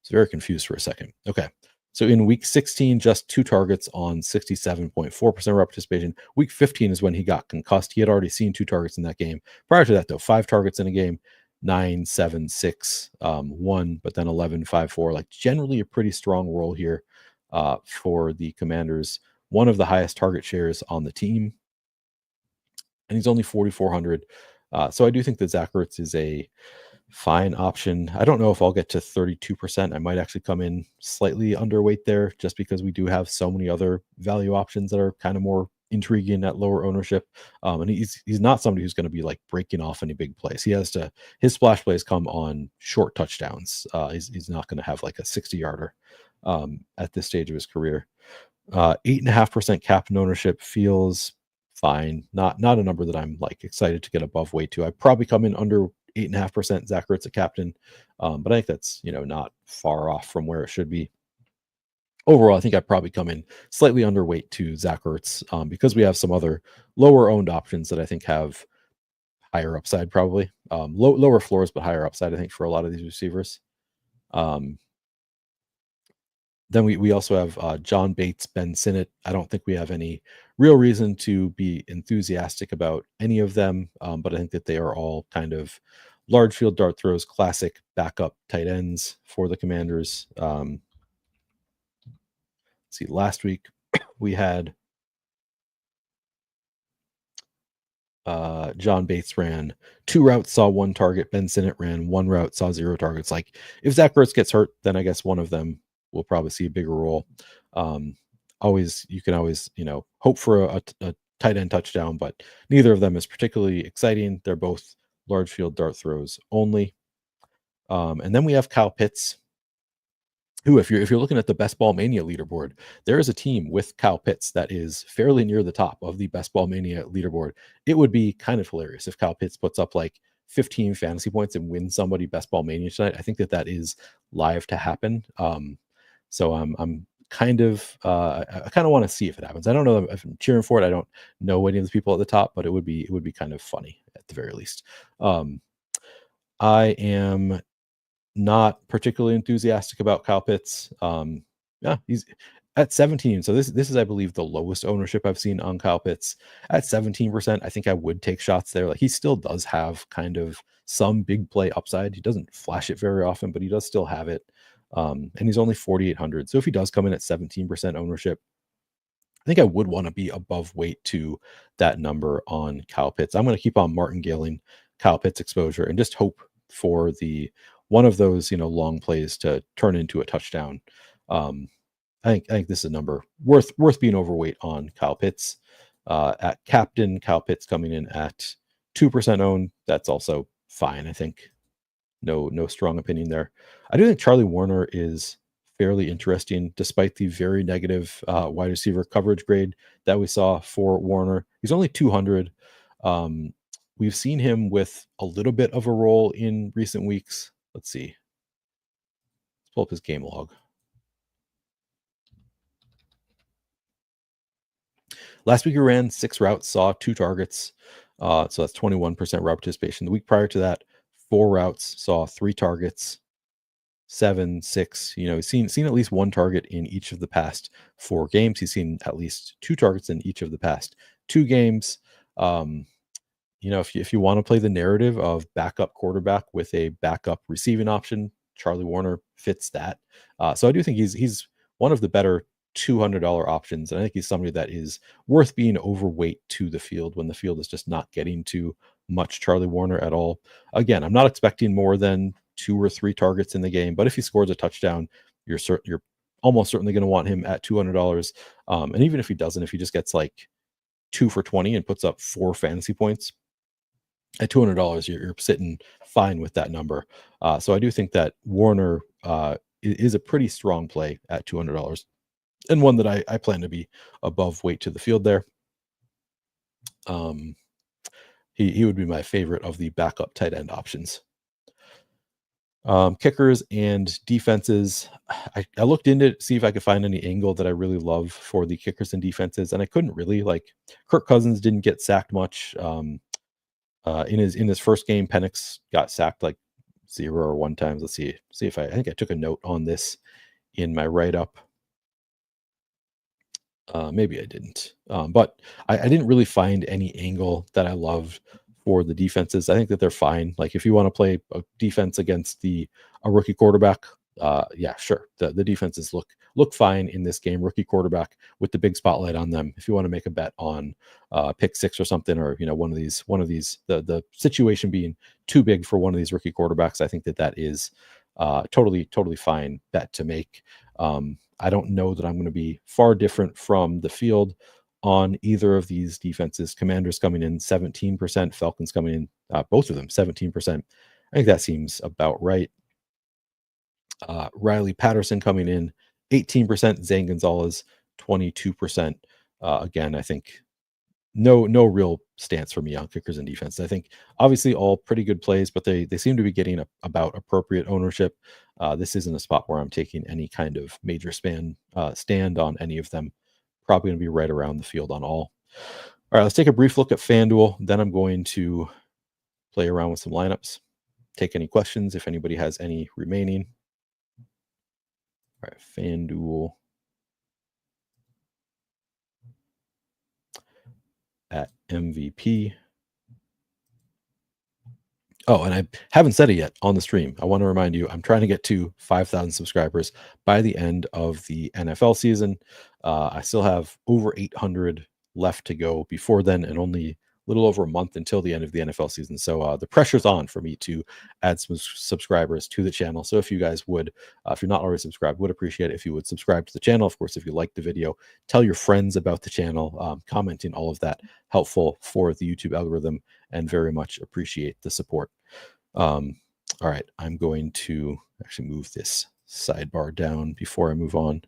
was very confused for a second. Okay. So in week 16, just 2 targets on 67.4% route participation. Week 15 is when he got concussed. He had already seen 2 targets in that game. Prior to that, though, 5 targets in a game, 9, 7, 6, 1, but then 11, 5, 4. Generally a pretty strong role here for the Commanders. One of the highest target shares on the team. And he's only 4,400. So I do think that Zach Ertz is a fine option. I don't know if I'll get to 32%. I might actually come in slightly underweight there just because we do have so many other value options that are kind of more intriguing at lower ownership. And he's not somebody who's going to be like breaking off any big plays. His splash plays come on short touchdowns. He's not going to have like a 60-yarder at this stage of his career. 8.5% captain ownership feels fine. Not a number that I'm like excited to get above weight to. I probably come in under 8.5% Zach Ertz a captain, but I think that's not far off from where it should be. Overall, I think I'd probably come in slightly underweight to Zach Ertz because we have some other lower owned options that I think have higher upside, probably lower floors, but higher upside, I think, for a lot of these receivers. Then we also have John Bates, Ben Sinnott. I don't think we have any real reason to be enthusiastic about any of them, but I think that they are all kind of large field dart throws, classic backup tight ends for the Commanders. See, last week we had John Bates ran 2 routes, saw 1 target. Ben Sinnott ran 1 route, saw 0 targets. Like if Zach Ertz gets hurt, then I guess one of them will probably see a bigger role. You can always hope for a tight end touchdown, but neither of them is particularly exciting. They're both large field dart throws only. And then we have Kyle Pitts, who, if you're looking at the Best Ball Mania leaderboard, there is a team with Kyle Pitts that is fairly near the top of the Best Ball Mania leaderboard. It would be kind of hilarious if Kyle Pitts puts up like 15 fantasy points and wins somebody Best Ball Mania tonight. I think that is live to happen. So I'm kind of I kind of want to see if it happens. I don't know if I'm cheering for it. I don't know any of the people at the top, but it would be kind of funny at the very least. I am not particularly enthusiastic about Kyle Pitts. Yeah, he's at 17. So this is, I believe, the lowest ownership I've seen on Kyle Pitts. At 17%, I think I would take shots there. Like he still does have kind of some big play upside. He doesn't flash it very often, but he does still have it. And he's only 4,800. So if he does come in at 17% ownership, I think I would want to be above weight to that number on Kyle Pitts. I'm going to keep on martingaling Kyle Pitts exposure and just hope for one of those long plays to turn into a touchdown. I think this is a number worth being overweight on Kyle Pitts. At captain, Kyle Pitts coming in at 2% owned. That's also fine. I think no strong opinion there. I do think Charlie Warner is fairly interesting, despite the very negative wide receiver coverage grade that we saw for Warner. He's only 200. We've seen him with a little bit of a role in recent weeks. Let's see. Let's pull up his game log. Last week he ran 6 routes, saw 2 targets. So that's 21% route participation. The week prior to that, 4 routes, saw 3 targets, 7, 6. He's seen at least 1 target in each of the past 4 games. He's seen at least 2 targets in each of the past 2 games. If you want to play the narrative of backup quarterback with a backup receiving option, Charlie Warner fits that. So I do think he's one of the better $200 options. And I think he's somebody that is worth being overweight to the field when the field is just not getting to much Charlie Warner at all. Again, I'm not expecting more than 2 or 3 targets in the game, but if he scores a touchdown, you're almost certainly going to want him at $200. And even if he doesn't, if he just gets like 2 for 20 and puts up 4 fantasy points, at $200, you're sitting fine with that number. So I do think that Warner is a pretty strong play at $200 and one that I plan to be above weight to the field there. He would be my favorite of the backup tight end options. Kickers and defenses. I looked into it to see if I could find any angle that I really love for the kickers and defenses, and I couldn't really. Like Kirk Cousins didn't get sacked much. In his first game, Penix got sacked like 0 or 1 times. Let's see if I think I took a note on this in my write-up. Maybe I didn't, but I didn't really find any angle that I loved for the defenses. I think that they're fine. Like if you want to play a defense against a rookie quarterback, yeah, sure. The defenses look fine in this game. Rookie quarterback with the big spotlight on them. If you want to make a bet on pick 6 or something, or one of these, the situation being too big for one of these rookie quarterbacks, I think that is totally fine bet to make. I don't know that I'm going to be far different from the field on either of these defenses. Commanders coming in 17%, Falcons coming in, both of them 17%. I think that seems about right. Riley Patterson coming in 18%, Zane Gonzalez 22%. Again, I think no real stance for me on kickers and defense. I think obviously all pretty good plays, but they seem to be getting about appropriate ownership. This isn't a spot where I'm taking any kind of major stand on any of them. Probably going to be right around the field on all. All right, let's take a brief look at FanDuel. Then I'm going to play around with some lineups. Take any questions if anybody has any remaining. All right, FanDuel at MVP. Oh, and I haven't said it yet on the stream. I want to remind you, I'm trying to get to 5,000 subscribers by the end of the NFL season. I still have over 800 left to go before then, and only a little over a month until the end of the NFL season. So the pressure's on for me to add some subscribers to the channel. So if you guys would, if you're not already subscribed, would appreciate it if you would subscribe to the channel. Of course, if you like the video, tell your friends about the channel, commenting, all of that helpful for the YouTube algorithm, and very much appreciate the support. All right, I'm going to actually move this sidebar down before I move on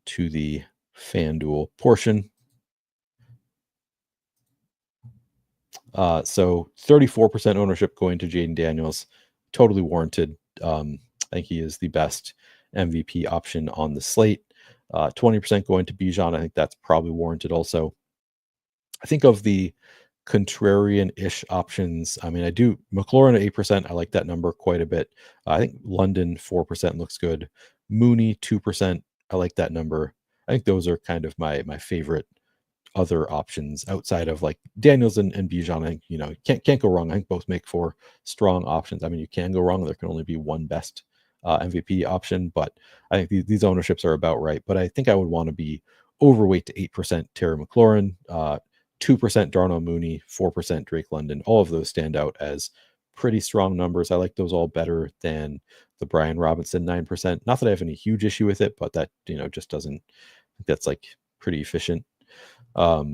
to the FanDuel portion. So 34% ownership going to Jayden Daniels, totally warranted. I think he is the best MVP option on the slate. 20% going to Bijan. I think that's probably warranted also. I think of the contrarian-ish options, I mean, I do McLaurin at 8%. I like that number quite a bit. I think London 4% looks good. Mooney 2%. I like that number. I think those are kind of my favorite other options outside of like Daniels and Bijan. I think can't go wrong. I think both make for strong options. I mean, you can go wrong. There can only be one best MVP option, but I think these ownerships are about right. But I think I would want to be overweight to 8% Terry McLaurin, 2% Darnell Mooney, 4% Drake London. All of those stand out as pretty strong numbers. I like those all better than the Brian Robinson 9%. Not that I have any huge issue with it, but that just doesn't. I think that's like pretty efficient. But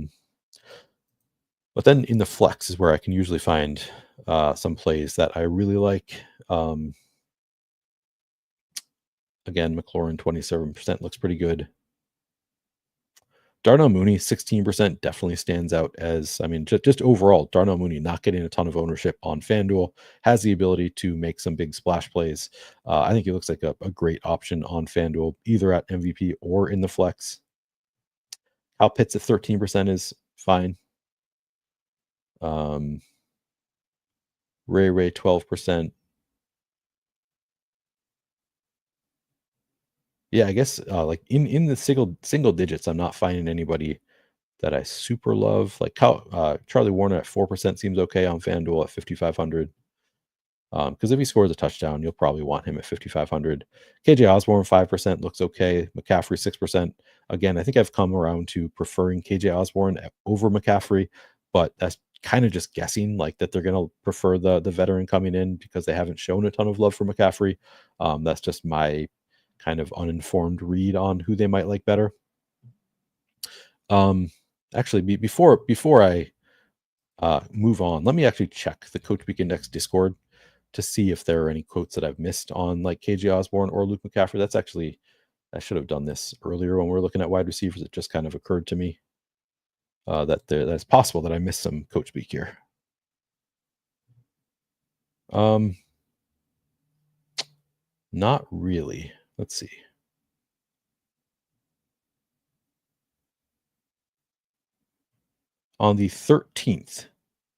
then in the flex is where I can usually find some plays that I really like. Again, McLaurin 27% looks pretty good. Darnell Mooney 16% definitely stands out as, I mean, just overall, Darnell Mooney not getting a ton of ownership on FanDuel, has the ability to make some big splash plays. I think he looks like a great option on FanDuel, either at MVP or in the flex. Kyle Pitts at 13% is fine. Ray 12%. Yeah, I guess like in the single digits, I'm not finding anybody that I super love. Like Charlie Warner at 4% seems okay on FanDuel at 5,500. Because if he scores a touchdown, you'll probably want him at 5,500. KJ Osborne 5% looks okay. McCaffrey 6%. Again, I think I've come around to preferring KJ Osborne over McCaffrey, but that's kind of just guessing, like that they're going to prefer the veteran coming in because they haven't shown a ton of love for McCaffrey. That's just my kind of uninformed read on who they might like better. Actually, before I move on, let me actually check the Coach Week Index Discord to see if there are any quotes that I've missed on like KJ Osborne or Luke McCaffrey. That's actually, I should have done this earlier when we were looking at wide receivers. It just kind of occurred to me that's possible that I missed some Coach Week here. Not really. Let's see. On the 13th,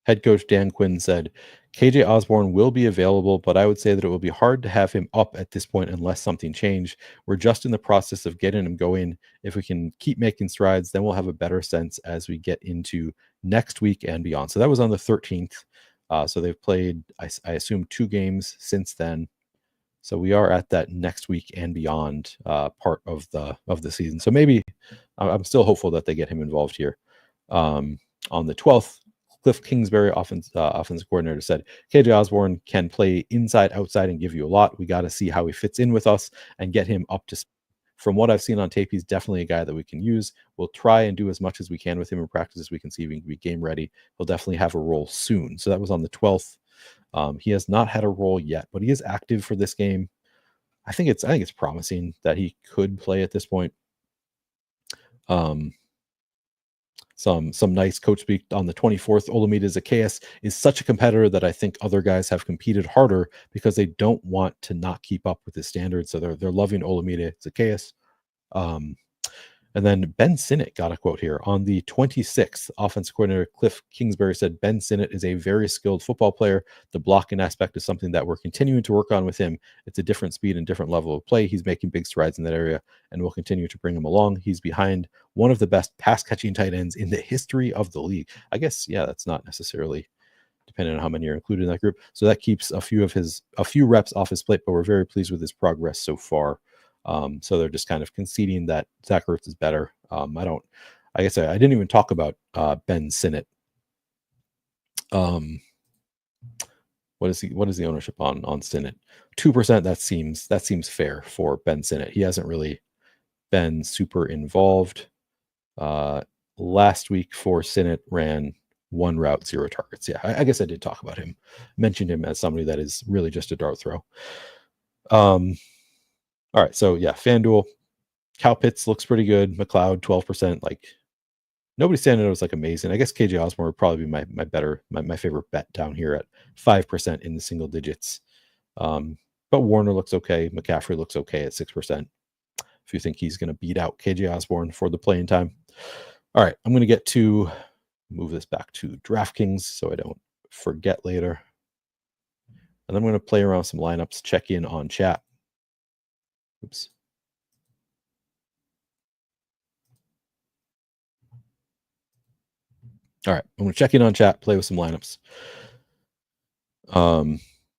head coach Dan Quinn said, KJ Osborne will be available, but I would say that it will be hard to have him up at this point unless something changed. We're just in the process of getting him going. If we can keep making strides, then we'll have a better sense as we get into next week and beyond. So that was on the 13th. So they've played, I assume, 2 games since then. So we are at that next week and beyond part of the season. So maybe I'm still hopeful that they get him involved here. On the 12th, Cliff Kingsbury, offensive coordinator, said, KJ Osborne can play inside, outside, and give you a lot. We got to see how he fits in with us and get him up to speed from what I've seen on tape, he's definitely a guy that we can use. We'll try and do as much as we can with him in practice as we can see if he can be game ready. He'll definitely have a role soon. So that was on the 12th. He has not had a role yet, but he is active for this game. I think it's promising that he could play at this point. Some nice coach speak on the 24th. Olamide Zacchaeus is such a competitor that I think other guys have competed harder because they don't want to not keep up with his standards. So they're loving Olamide Zacchaeus. And then Ben Sinnott got a quote here. On the 26th, offensive coordinator Cliff Kingsbury said Ben Sinnott is a very skilled football player. The blocking aspect is something that we're continuing to work on with him. It's a different speed and different level of play. He's making big strides in that area, and we'll continue to bring him along. He's behind one of the best pass-catching tight ends in the history of the league. I guess, yeah, that's not necessarily depending on how many are included in that group. So that keeps a few reps off his plate, but we're very pleased with his progress so far. So they're just kind of conceding that Zach Ertz is better. I guess I didn't even talk about Ben Sinnott. What is the ownership on Sinnott? 2%. That seems fair for Ben Sinnott. He hasn't really been super involved. Last week for Sinnott ran 1 route, 0 targets. Yeah, I guess I did talk about him. Mentioned him as somebody that is really just a dart throw. All right, so yeah, FanDuel, Cal Pitts looks pretty good. McLeod 12%. Like nobody saying it was like amazing. I guess KJ Osborne would probably be my favorite bet down here at 5% in the single digits. But Warner looks okay. McCaffrey looks okay at 6%. If you think he's going to beat out KJ Osborne for the playing time. All right, I'm going to move this back to DraftKings so I don't forget later. And then I'm going to play around with some lineups, check in on chat. Oops. All right, I'm going to check in on chat, play with some lineups.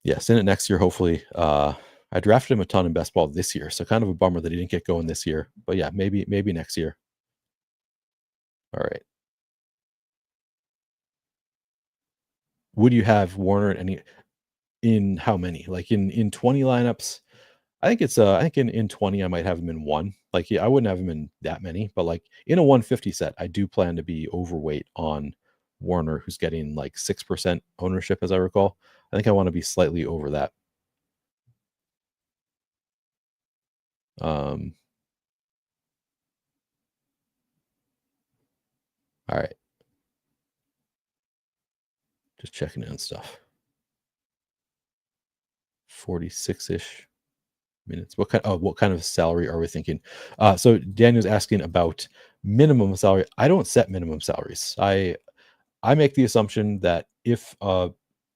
Yeah, send it next year, hopefully. I drafted him a ton in best ball this year, so kind of a bummer that he didn't get going this year. But yeah, maybe next year. All right. Would you have Warner in how many? Like in 20 lineups? I think in 20 I might have him in 1. Like I wouldn't have him in that many, but like in a 150 set, I do plan to be overweight on Warner, who's getting like 6% ownership, as I recall. I think I want to be slightly over that. All right. Just checking in stuff. 46-ish minutes. What kind of salary are we thinking? So Daniel's asking about minimum salary. I don't set minimum salaries. I make the assumption that if a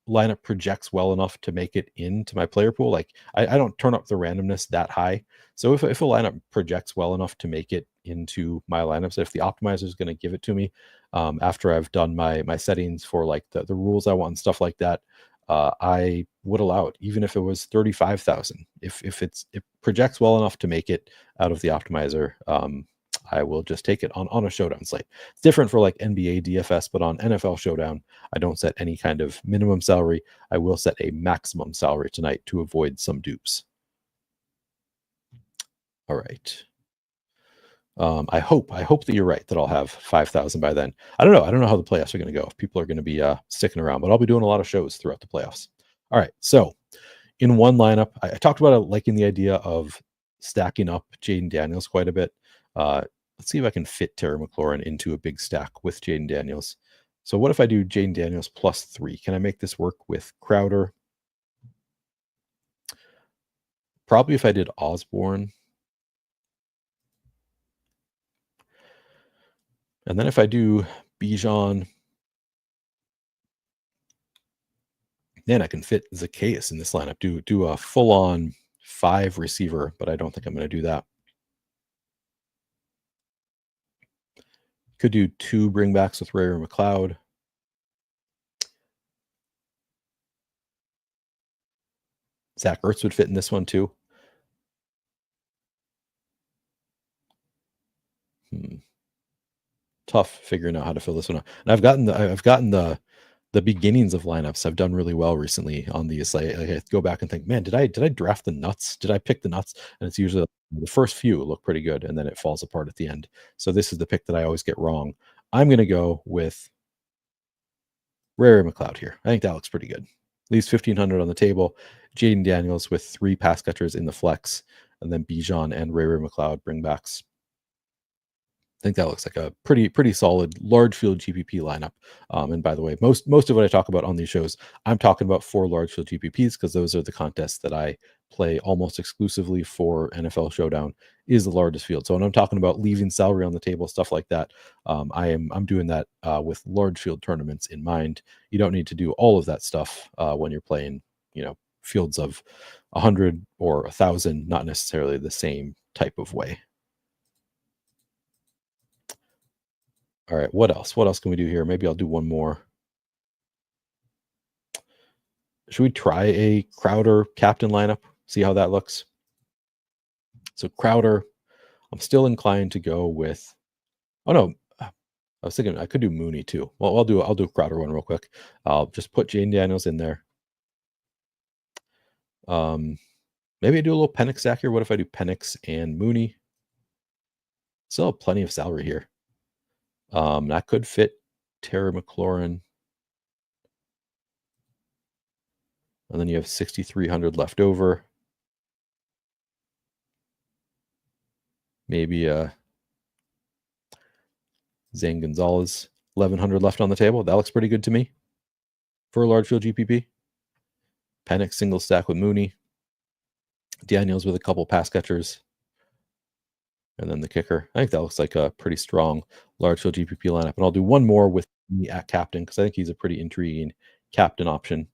lineup projects well enough to make it into my player pool, like I don't turn up the randomness that high. So if a lineup projects well enough to make it into my lineups, if the optimizer is going to give it to me after I've done my settings for like the rules I want and stuff like that, I would allow it, even if it was 35,000. If it projects well enough to make it out of the optimizer, I will just take it on a showdown slate. It's different for like NBA DFS, but on NFL Showdown, I don't set any kind of minimum salary. I will set a maximum salary tonight to avoid some dupes. All right. I hope that you're right, that I'll have 5,000 by then. I don't know how the playoffs are going to go, if people are going to be sticking around, but I'll be doing a lot of shows throughout the playoffs. All right. So in one lineup, I talked about liking the idea of stacking up Jayden Daniels quite a bit. Let's see if I can fit Terry McLaurin into a big stack with Jayden Daniels. So what if I do Jayden Daniels +3? Can I make this work with Crowder? Probably if I did Osborne. And then if I do Bijan, then I can fit Zacchaeus in this lineup. Do a full-on 5 receiver, but I don't think I'm going to do that. Could do 2 bringbacks with Ray or McLeod. Zach Ertz would fit in this one too. Tough figuring out how to fill this one out. And I've gotten the the beginnings of lineups have done really well recently on these. I go back and think, man, did I draft the nuts? Did I pick the nuts? And it's usually the first few look pretty good, and then it falls apart at the end. So this is the pick that I always get wrong. I'm going to go with Ray McLeod here. I think that looks pretty good. Leaves 1,500 on the table. Jayden Daniels with 3 pass catchers in the flex, and then Bijan and Ray McLeod bringbacks. I think that looks like a pretty solid large field GPP lineup. And by the way, most of what I talk about on these shows, I'm talking about for large field GPPs because those are the contests that I play almost exclusively for NFL Showdown is the largest field. So when I'm talking about leaving salary on the table, stuff like that, I'm doing that with large field tournaments in mind. You don't need to do all of that stuff when you're playing, fields of 100 or 1,000, not necessarily the same type of way. All right, what else? What else can we do here? Maybe I'll do one more. Should we try a Crowder captain lineup? See how that looks. So Crowder, I'm still inclined to go with. Oh no, I was thinking I could do Mooney too. Well, I'll do a Crowder one real quick. I'll just put Jayden Daniels in there. Maybe I do a little Penix stack here. What if I do Penix and Mooney? Still have plenty of salary here. That could fit Terry McLaurin. And then you have 6,300 left over. Maybe Zane Gonzalez, 1,100 left on the table. That looks pretty good to me for a large field GPP. Penix single stack with Mooney. Daniels with a couple pass catchers. And then the kicker. I think that looks like a pretty strong large field GPP lineup. And I'll do one more with me at captain because I think he's a pretty intriguing captain option.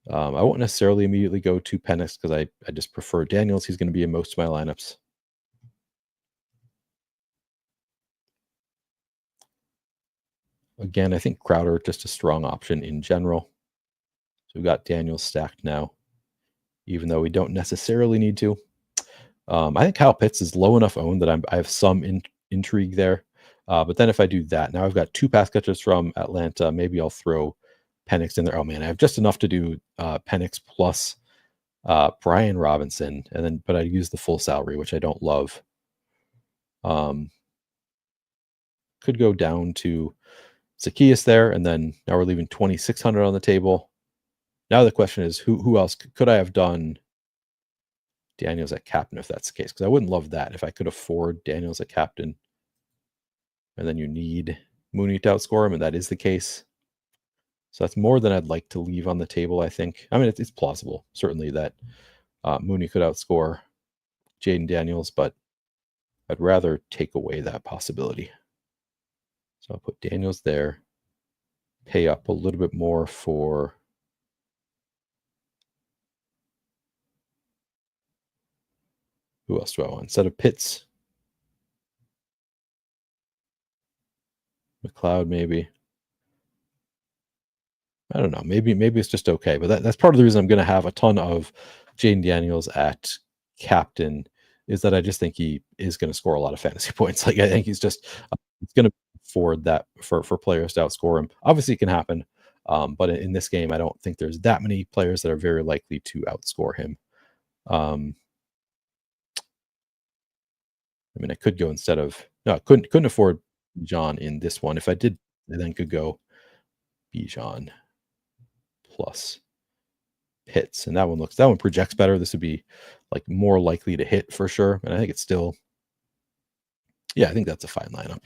I won't necessarily immediately go to Penix because I just prefer Daniels. He's going to be in most of my lineups. Again, I think Crowder just a strong option in general. So we've got Daniels stacked now, even though we don't necessarily need to. I think Kyle Pitts is low enough owned that I have some intrigue there. But then if I do that, now I've got 2 pass catchers from Atlanta. Maybe I'll throw Penix in there. Oh man, I have just enough to do Penix plus Brian Robinson, but I use the full salary, which I don't love. Could go down to Zacchaeus there, and then now we're leaving 2,600 on the table. Now the question is, who else could I have done Daniels at captain if that's the case? Because I wouldn't love that if I could afford Daniels at captain, and then you need Mooney to outscore him, and that is the case. So that's more than I'd like to leave on the table, I think. I mean, it's plausible, certainly, that Mooney could outscore Jayden Daniels, but I'd rather take away that possibility. So I'll put Daniels there, pay up a little bit more for who else do I want? Instead of Pitts, McLeod maybe. I don't know. Maybe it's just okay. But that's part of the reason I'm going to have a ton of Jayden Daniels at captain is that I just think he is going to score a lot of fantasy points. Like I think he's just it's going to afford that for players to outscore him. Obviously, it can happen. But in this game, I don't think there's that many players that are very likely to outscore him. I mean, I could go instead of no, I couldn't afford Bijan in this one. If I did, I then could go Bijan plus Pitts, and that one projects better. This would be like more likely to hit for sure, and I think it's still, yeah, I think that's a fine lineup.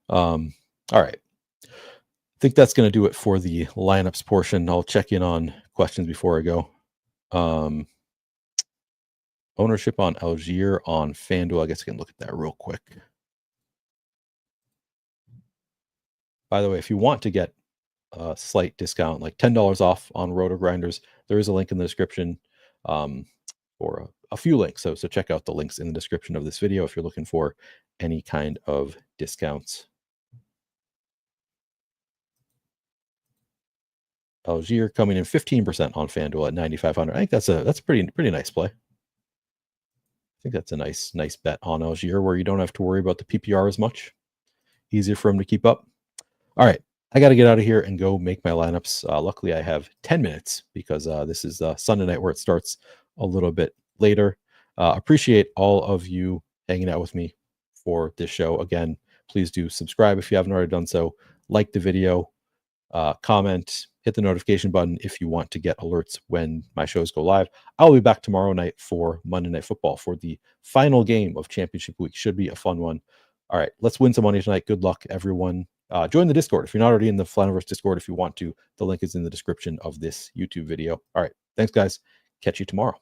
All right, I think that's going to do it for the lineups portion. I'll check in on questions before I go. Ownership on Algier on FanDuel. I guess I can look at that real quick. By the way, if you want to get a slight discount, like $10 off on Roto Grinders, there is a link in the description or a few links. So check out the links in the description of this video if you're looking for any kind of discounts. Algier coming in 15% on FanDuel at 9,500. I think that's a pretty nice play. I think that's a nice bet on Algier where you don't have to worry about the PPR as much. Easier for him to keep up. All right. I got to get out of here and go make my lineups. Luckily, I have 10 minutes because this is Sunday night where it starts a little bit later. Appreciate all of you hanging out with me for this show. Again, please do subscribe if you haven't already done so. Like the video, comment, hit the notification button if you want to get alerts when my shows go live. I'll be back tomorrow night for Monday Night Football for the final game of Championship Week. Should be a fun one. All right, let's win some money tonight. Good luck, everyone. Join the Discord if you're not already in the Flaniverse Discord. If you want to, the link is in the description of this YouTube video. All right, thanks, guys. Catch you tomorrow.